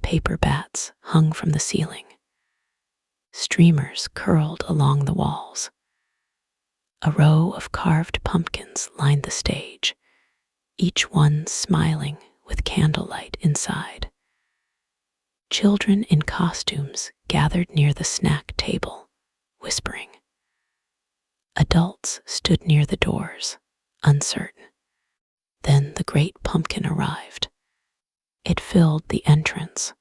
Paper bats hung from the ceiling. Streamers curled along the walls. A row of carved pumpkins lined the stage, each one smiling with candlelight inside. Children in costumes gathered near the snack table, whispering. Adults stood near the doors, uncertain. Then the great pumpkin arrived. It filled the entrance.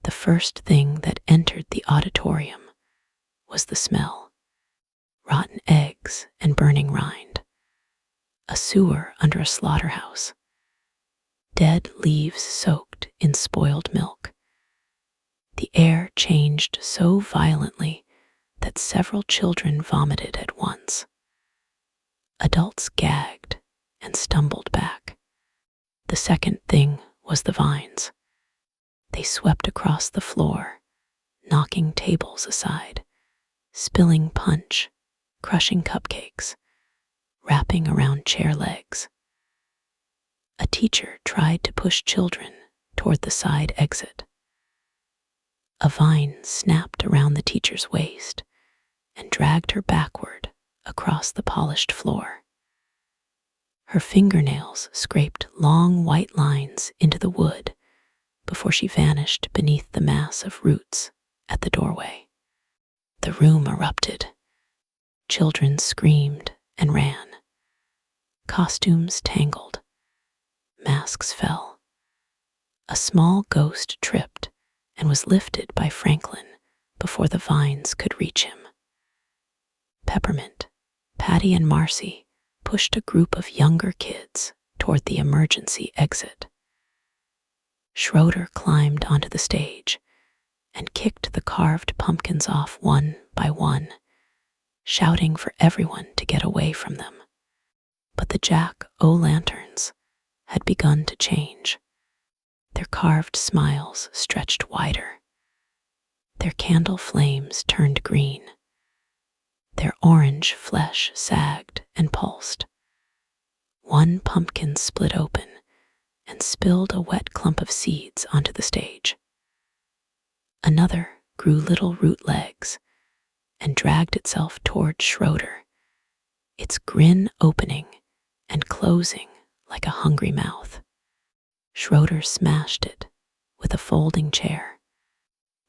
The first thing that entered the auditorium was the smell. Rotten eggs and burning rind. A sewer under a slaughterhouse. Dead leaves soaked in spoiled milk. The air changed so violently that several children vomited at once. Adults gagged and stumbled back. The second thing was the vines. They swept across the floor, knocking tables aside, spilling punch, crushing cupcakes, wrapping around chair legs. A teacher tried to push children toward the side exit. A vine snapped around the teacher's waist and dragged her backward across the polished floor. Her fingernails scraped long white lines into the wood before she vanished beneath the mass of roots at the doorway. The room erupted. Children screamed and ran. Costumes tangled. Masks fell. A small ghost tripped and was lifted by Franklin before the vines could reach him. Peppermint, Patty, and Marcy pushed a group of younger kids toward the emergency exit. Schroeder climbed onto the stage and kicked the carved pumpkins off one by one, shouting for everyone to get away from them. But the jack-o'-lanterns had begun to change. Their carved smiles stretched wider. Their candle flames turned green. Their orange flesh sagged and pulsed. One pumpkin split open and spilled a wet clump of seeds onto the stage. Another grew little root legs and dragged itself toward Schroeder, its grin opening and closing like a hungry mouth. Schroeder smashed it with a folding chair.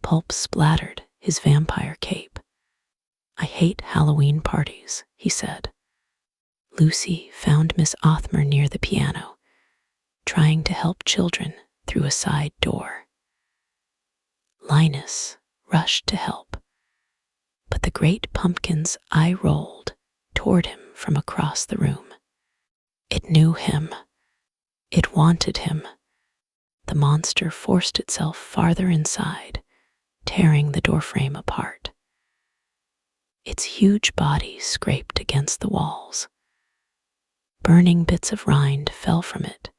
Pulp splattered his vampire cape. "I hate Halloween parties," he said. Lucy found Miss Othmer near the piano, trying to help children through a side door. Linus rushed to help, but the great pumpkin's eye rolled toward him from across the room. It knew him. It wanted him. The monster forced itself farther inside, tearing the doorframe apart. Its huge body scraped against the walls. Burning bits of rind fell from it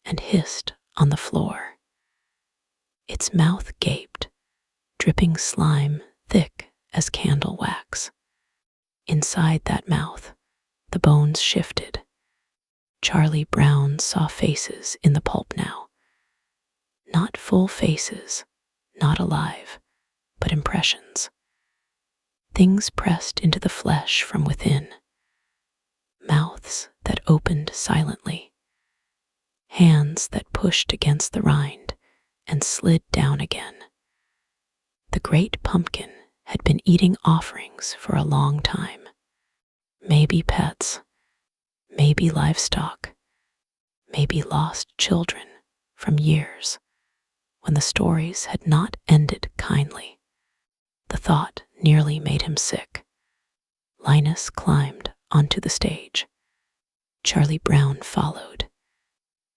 and hissed on the floor. Its mouth gaped, dripping slime thick as candle wax. Inside that mouth, the bones shifted. Charlie Brown saw faces in the pulp now. Not full faces, not alive, but impressions. Things pressed into the flesh from within. Mouths that opened silently. Hands that pushed against the rind and slid down again. The great pumpkin had been eating offerings for a long time. Maybe pets, maybe livestock, maybe lost children from years when the stories had not ended kindly. The thought nearly made him sick. Linus climbed onto the stage. Charlie Brown followed.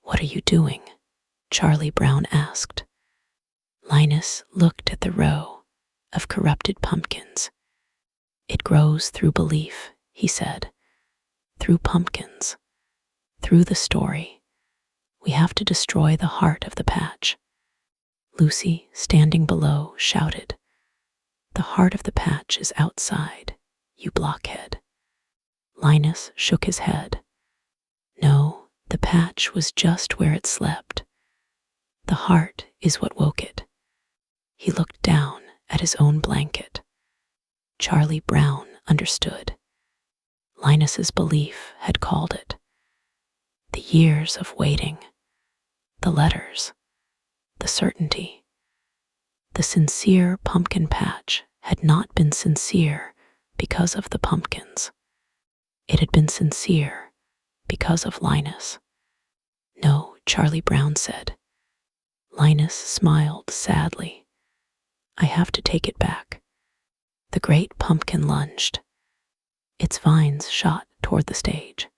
"What are you doing?" Charlie Brown asked. Linus looked at the row of corrupted pumpkins. "It grows through belief," he said. "Through pumpkins. Through the story. We have to destroy the heart of the patch." Lucy, standing below, shouted, "The heart of the patch is outside, you blockhead." Linus shook his head. "No, the patch was just where it slept. The heart is what woke it." He looked down at his own blanket. Charlie Brown understood. Linus's belief had called it. The years of waiting, the letters, the certainty. The sincere pumpkin patch had not been sincere because of the pumpkins. It had been sincere because of Linus. "No," Charlie Brown said. Linus smiled sadly. "I have to take it back." The great pumpkin lunged. Its vines shot toward the stage.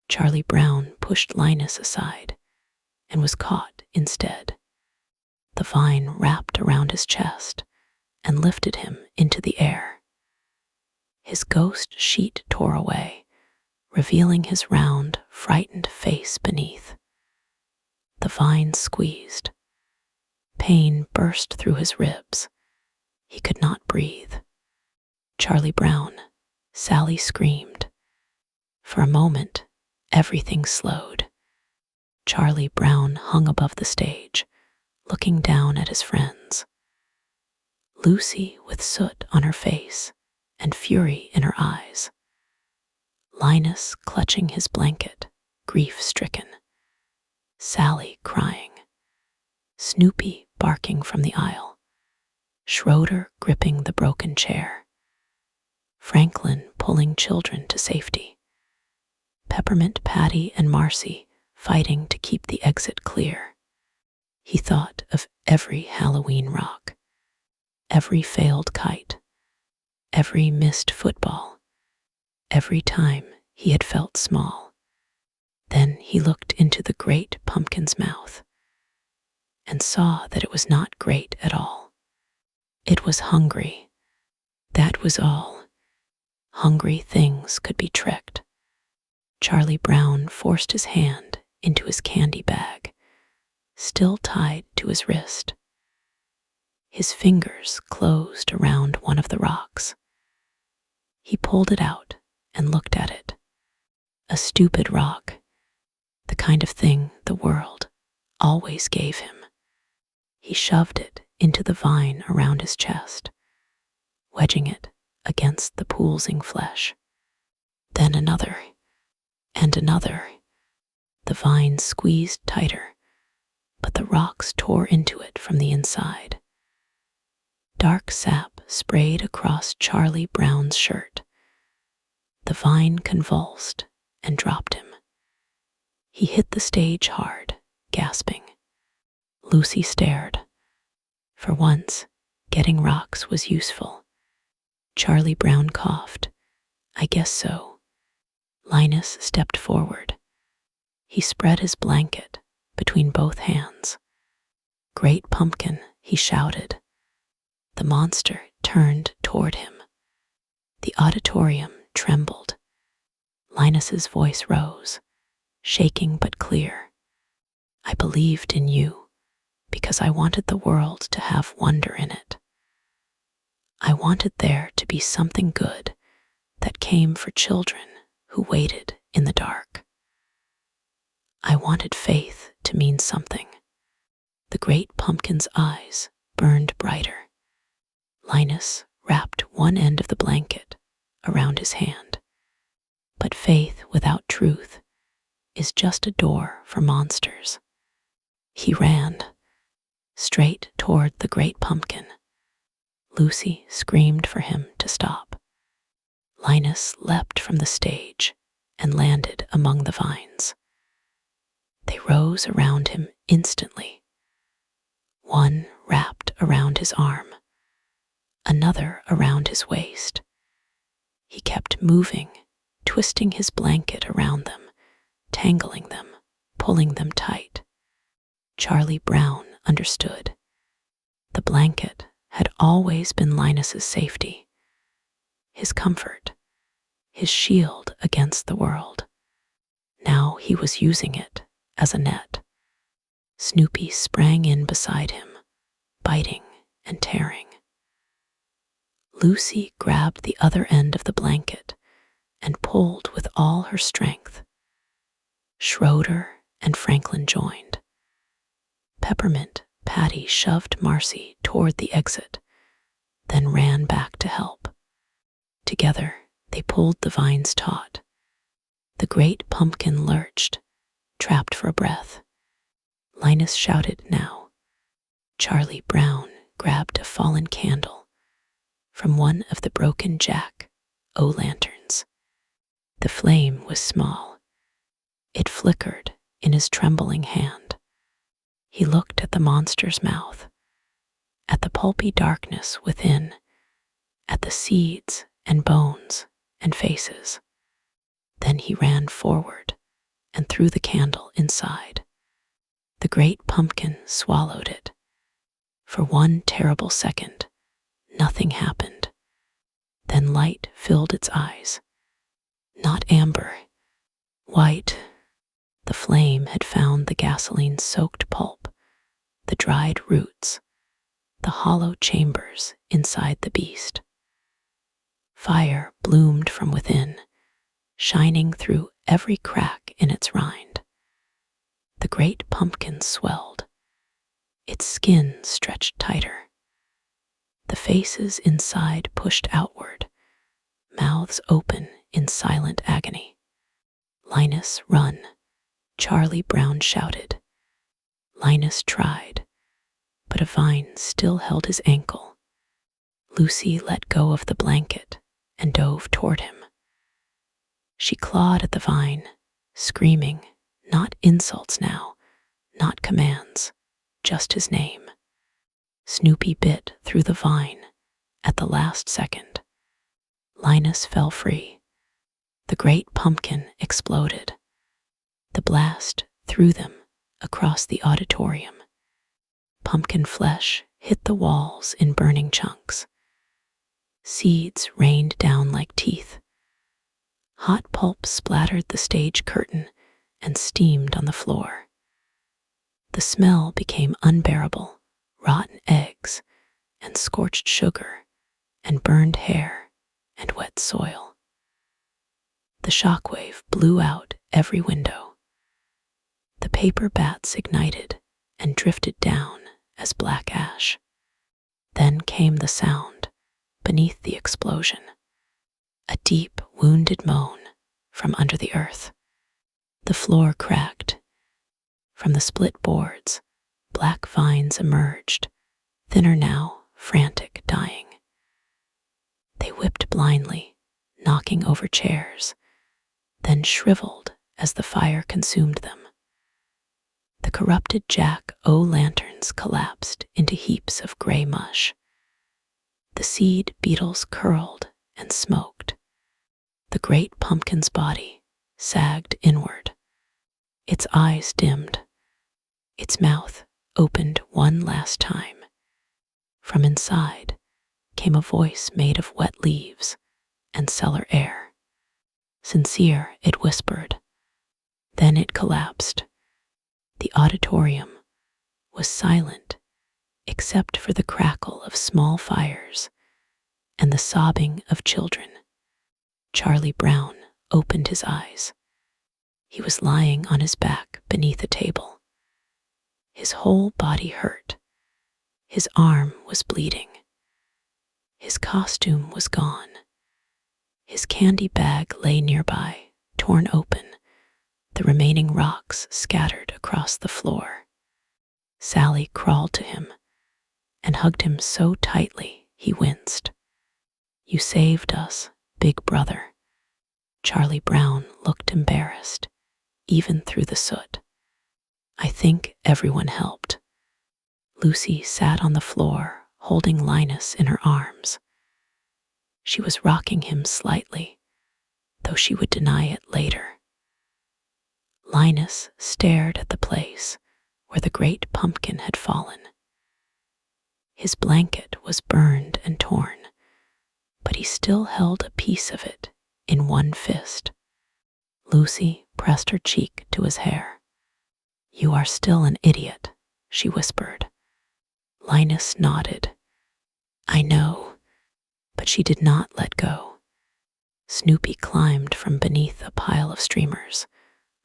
Charlie Brown pushed Linus aside and was caught instead. The vine wrapped around his chest and lifted him into the air. His ghost sheet tore away, revealing his round, frightened face beneath. The vine squeezed. Pain burst through his ribs. He could not breathe. "Charlie Brown," Sally screamed. For a moment, everything slowed. Charlie Brown hung above the stage, looking down at his friends. Lucy with soot on her face and fury in her eyes. Linus clutching his blanket, grief-stricken. Sally crying. Snoopy barking from the aisle. Schroeder gripping the broken chair. Franklin pulling children to safety. Peppermint Patty and Marcy fighting to keep the exit clear. He thought of every Halloween rock, every failed kite, every missed football, every time he had felt small. Then he looked into the great pumpkin's mouth and saw that it was not great at all. It was hungry. That was all. Hungry things could be tricked. Charlie Brown forced his hand into his candy bag, still tied to his wrist. His fingers closed around one of the rocks. He pulled it out and looked at it. A stupid rock, the kind of thing the world always gave him. He shoved it into the vine around his chest, wedging it against the pulsing flesh. Then another, and another. The vine squeezed tighter, but the rocks tore into it from the inside. Dark sap sprayed across Charlie Brown's shirt. The vine convulsed and dropped him. He hit the stage hard, gasping. Lucy stared. For once, getting rocks was useful. Charlie Brown coughed. I guess so. Linus stepped forward. He spread his blanket between both hands. Great Pumpkin, he shouted. The monster turned toward him. The auditorium trembled. Linus's voice rose, shaking but clear. I believed in you because I wanted the world to have wonder in it. I wanted there to be something good that came for children who waited in the dark. I wanted faith to mean something. The great pumpkin's eyes burned brighter. Linus wrapped one end of the blanket around his hand. But faith without truth is just a door for monsters. He ran straight toward the great pumpkin. Lucy screamed for him to stop. Linus leapt from the stage and landed among the vines. They rose around him instantly. One wrapped around his arm, another around his waist. He kept moving, twisting his blanket around them, tangling them, pulling them tight. Charlie Brown understood. The blanket had always been Linus's safety, his comfort, his shield against the world. Now he was using it as a net. Snoopy sprang in beside him, biting and tearing. Lucy grabbed the other end of the blanket and pulled with all her strength. Schroeder and Franklin joined. Peppermint Patty shoved Marcy toward the exit, then ran back to help. Together, they pulled the vines taut. The great pumpkin lurched, trapped for a breath. Linus shouted now. Charlie Brown grabbed a fallen candle from one of the broken jack-o'-lanterns. The flame was small. It flickered in his trembling hand. He looked at the monster's mouth, at the pulpy darkness within, at the seeds and bones and faces. Then he ran forward and threw the candle inside. The great pumpkin swallowed it. For one terrible second, nothing happened. Then light filled its eyes. Not amber, white. The flame had found the gasoline-soaked pulp, the dried roots, the hollow chambers inside the beast. Fire bloomed from within, shining through every crack in its rind. The great pumpkin swelled. Its skin stretched tighter. the faces inside pushed outward, mouths open in silent agony. "Linus, run!" Charlie Brown shouted. Linus tried, but a vine still held his ankle. Lucy let go of the blanket and dove toward him. She clawed at the vine, screaming, not insults now, not commands, just his name. Snoopy bit through the vine at the last second. Linus fell free. The great pumpkin exploded. The blast threw them across the auditorium. Pumpkin flesh hit the walls in burning chunks. Seeds rained down like teeth. Hot pulp splattered the stage curtain and steamed on the floor. The smell became unbearable, rotten eggs and scorched sugar and burned hair and wet soil. The shockwave blew out every window. The paper bats ignited and drifted down as black ash. Then came the sound beneath the explosion, a deep, wounded moan from under the earth. The floor cracked. From the split boards, black vines emerged, thinner now, frantic, dying. They whipped blindly, knocking over chairs, then shriveled as the fire consumed them. The corrupted jack-o'-lanterns collapsed into heaps of gray mush. The seed beetles curled and smoked. The great pumpkin's body sagged inward. Its eyes dimmed. Its mouth opened one last time. From inside came a voice made of wet leaves and cellar air. Sincere, it whispered. Then it collapsed. The auditorium was silent except for the crackle of small fires and the sobbing of children. Charlie Brown opened his eyes. He was lying on his back beneath a table. His whole body hurt. His arm was bleeding. His costume was gone. His candy bag lay nearby, torn open, the remaining rocks scattered across the floor. Sally crawled to him and hugged him so tightly he winced. "You saved us, big brother." Charlie Brown looked embarrassed, even through the soot. "I think everyone helped." Lucy sat on the floor, holding Linus in her arms. She was rocking him slightly, though she would deny it later. Linus stared at the place where the great pumpkin had fallen. His blanket was burned and torn, but he still held a piece of it in one fist. Lucy pressed her cheek to his hair. "You are still an idiot," she whispered. Linus nodded. "I know," but she did not let go. Snoopy climbed from beneath a pile of streamers,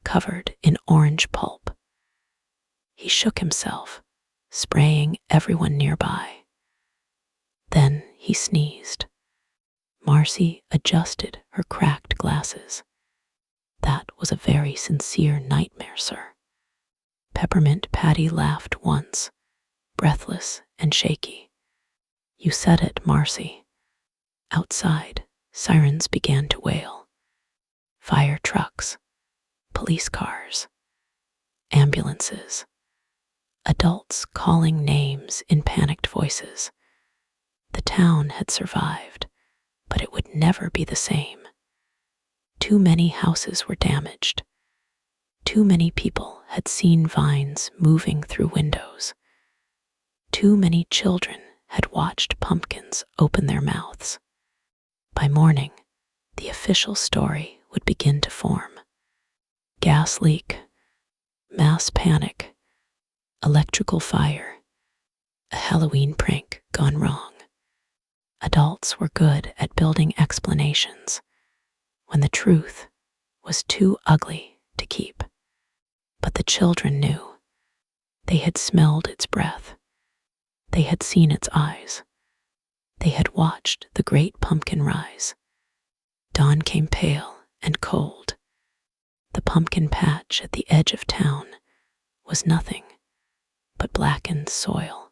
covered in orange pulp. He shook himself, spraying everyone nearby. Then he sneezed. Marcy adjusted her cracked glasses. "That was a very sincere nightmare, sir." Peppermint Patty laughed once, breathless and shaky. "You said it, Marcy." Outside, sirens began to wail. Fire trucks, police cars, ambulances, adults calling names in panicked voices. The town had survived, but it would never be the same. Too many houses were damaged. Too many people had seen vines moving through windows. Too many children had watched pumpkins open their mouths. By morning, the official story would begin to form. Gas leak, mass panic, electrical fire, a Halloween prank gone wrong. Adults were good at building explanations when the truth was too ugly to keep. But the children knew. They had smelled its breath. They had seen its eyes. They had watched the great pumpkin rise. Dawn came pale and cold. The pumpkin patch at the edge of town was nothing but blackened soil.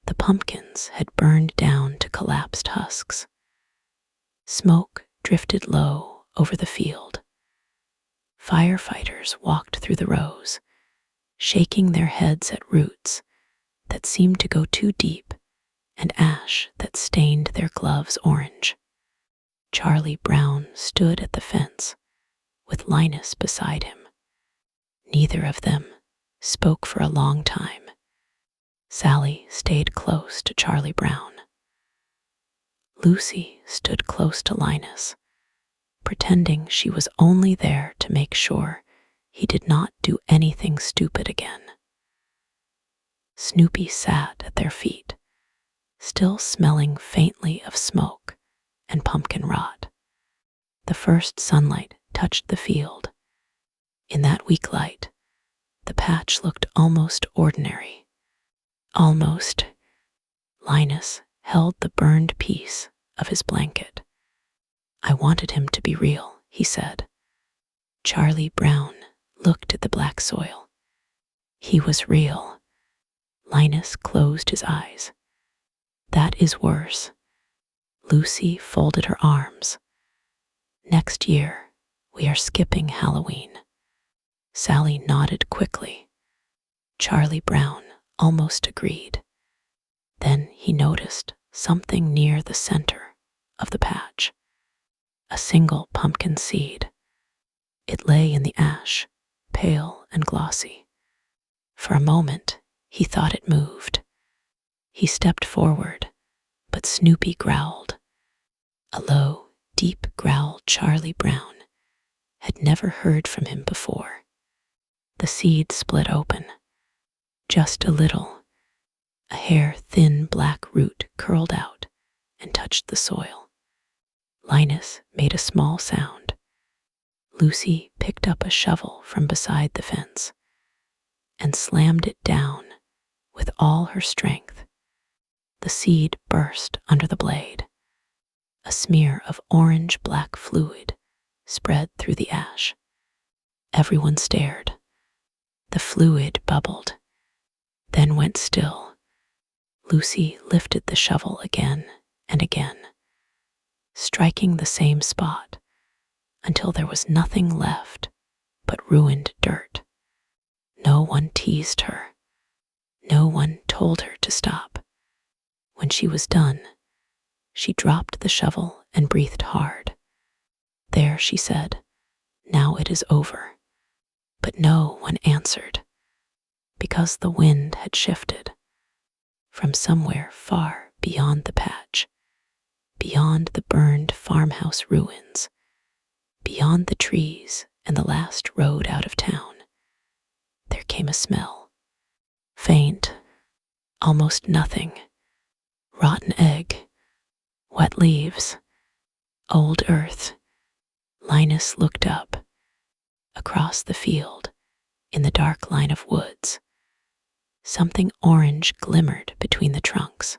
The pumpkins had burned down to collapsed husks. Smoke drifted low over the field. Firefighters walked through the rows, shaking their heads at roots that seemed to go too deep and ash that stained their gloves orange. Charlie Brown stood at the fence with Linus beside him. Neither of them spoke for a long time. Sally stayed close to Charlie Brown. Lucy stood close to Linus, pretending she was only there to make sure he did not do anything stupid again. Snoopy sat at their feet, still smelling faintly of smoke and pumpkin rot. The first sunlight touched the field. In that weak light, the patch looked almost ordinary. Almost. Linus held the burned piece of his blanket. I wanted him to be real, he said. Charlie Brown looked at the black soil. He was real. Linus closed his eyes. That is worse. Lucy folded her arms. Next year, we are skipping Halloween. Sally nodded quickly. Charlie Brown almost agreed. Then he noticed something near the center of the patch. A single pumpkin seed. It lay in the ash, pale and glossy. For a moment, he thought it moved. He stepped forward, but Snoopy growled. A low, deep growl Charlie Brown had never heard from him before. The seed split open. Just a little. A hair-thin black root curled out and touched the soil. Linus made a small sound. Lucy picked up a shovel from beside the fence and slammed it down with all her strength. The seed burst under the blade. A smear of orange-black fluid spread through the ash. Everyone stared. The fluid bubbled, then went still. Lucy lifted the shovel again and again, striking the same spot until there was nothing left but ruined dirt. No one teased her. No one told her to stop. When she was done, she dropped the shovel and breathed hard. There, she said, now it is over. But no one answered, because the wind had shifted from somewhere far beyond the patch, beyond the burned farmhouse ruins, beyond the trees and the last road out of town. There came a smell, faint, almost nothing. Rotten egg, wet leaves, old earth. Linus looked up. Across the field, in the dark line of woods, something orange glimmered between the trunks.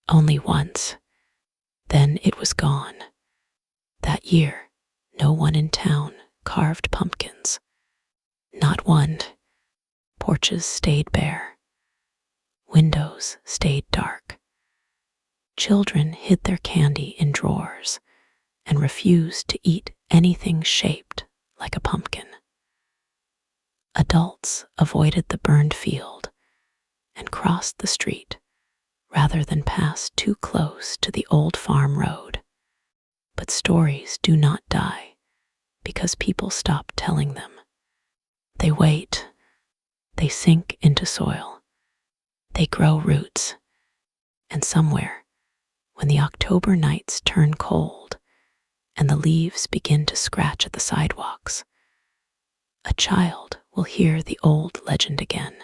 Only once. Then it was gone. That year, no one in town carved pumpkins. Not one. Porches stayed bare. Windows stayed dark. Children hid their candy in drawers and refused to eat anything shaped like a pumpkin. Adults avoided the burned field and crossed the street rather than pass too close to the old farm road. But stories do not die because people stop telling them. They wait. They sink into soil. They grow roots. And somewhere, when the October nights turn cold and the leaves begin to scratch at the sidewalks, a child will hear the old legend again.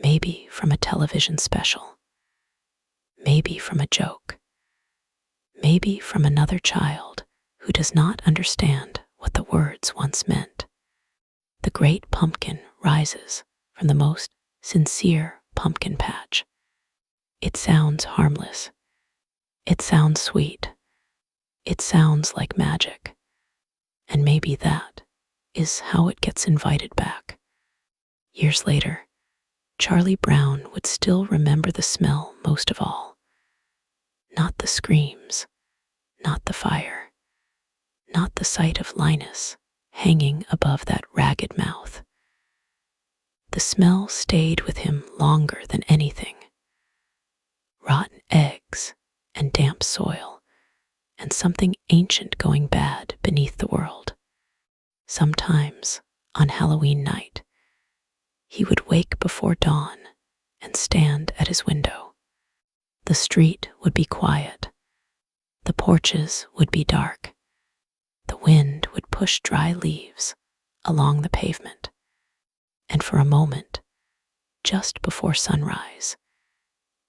Maybe from a television special. Maybe from a joke. Maybe from another child who does not understand what the words once meant. The great pumpkin rises from the most sincere pumpkin patch. It sounds harmless. It sounds sweet. It sounds like magic. And maybe that is how it gets invited back. Years later, Charlie Brown would still remember the smell most of all. Not the screams, not the fire, not the sight of Linus hanging above that ragged mouth. The smell stayed with him longer than anything. Rotten eggs and damp soil, and something ancient going bad beneath the world. Sometimes, on Halloween night, he would wake before dawn and stand at his window. The street would be quiet. The porches would be dark. The wind would push dry leaves along the pavement. And for a moment, just before sunrise,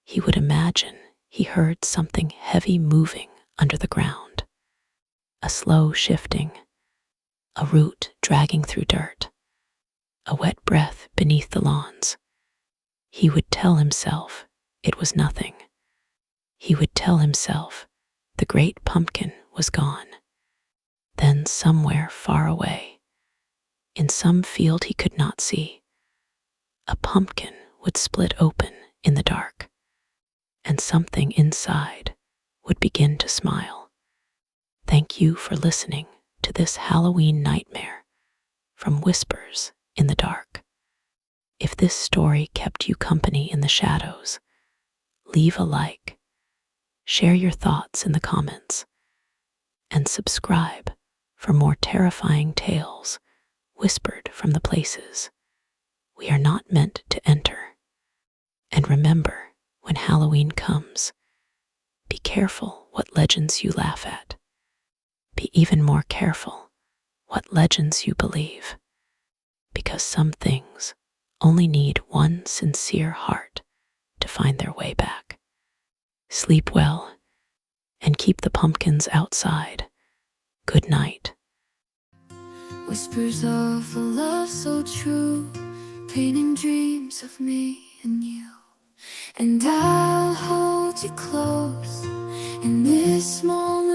he would imagine he heard something heavy moving under the ground. A slow shifting, a root dragging through dirt, a wet breath beneath the lawns. He would tell himself it was nothing. He would tell himself the great pumpkin was gone. Then somewhere far away, in some field he could not see, a pumpkin would split open in the dark, and something inside would begin to smile. Thank you for listening to this Halloween nightmare from Whispers in the Dark. If this story kept you company in the shadows, leave a like, share your thoughts in the comments, and subscribe for more terrifying tales whispered from the places we are not meant to enter. And remember, when Halloween comes, be careful what legends you laugh at. Be even more careful what legends you believe, because some things only need one sincere heart to find their way back. Sleep well and keep the pumpkins outside. Good night. Whispers of a love so true, painting dreams of me and you. And I'll hold you close in this moment.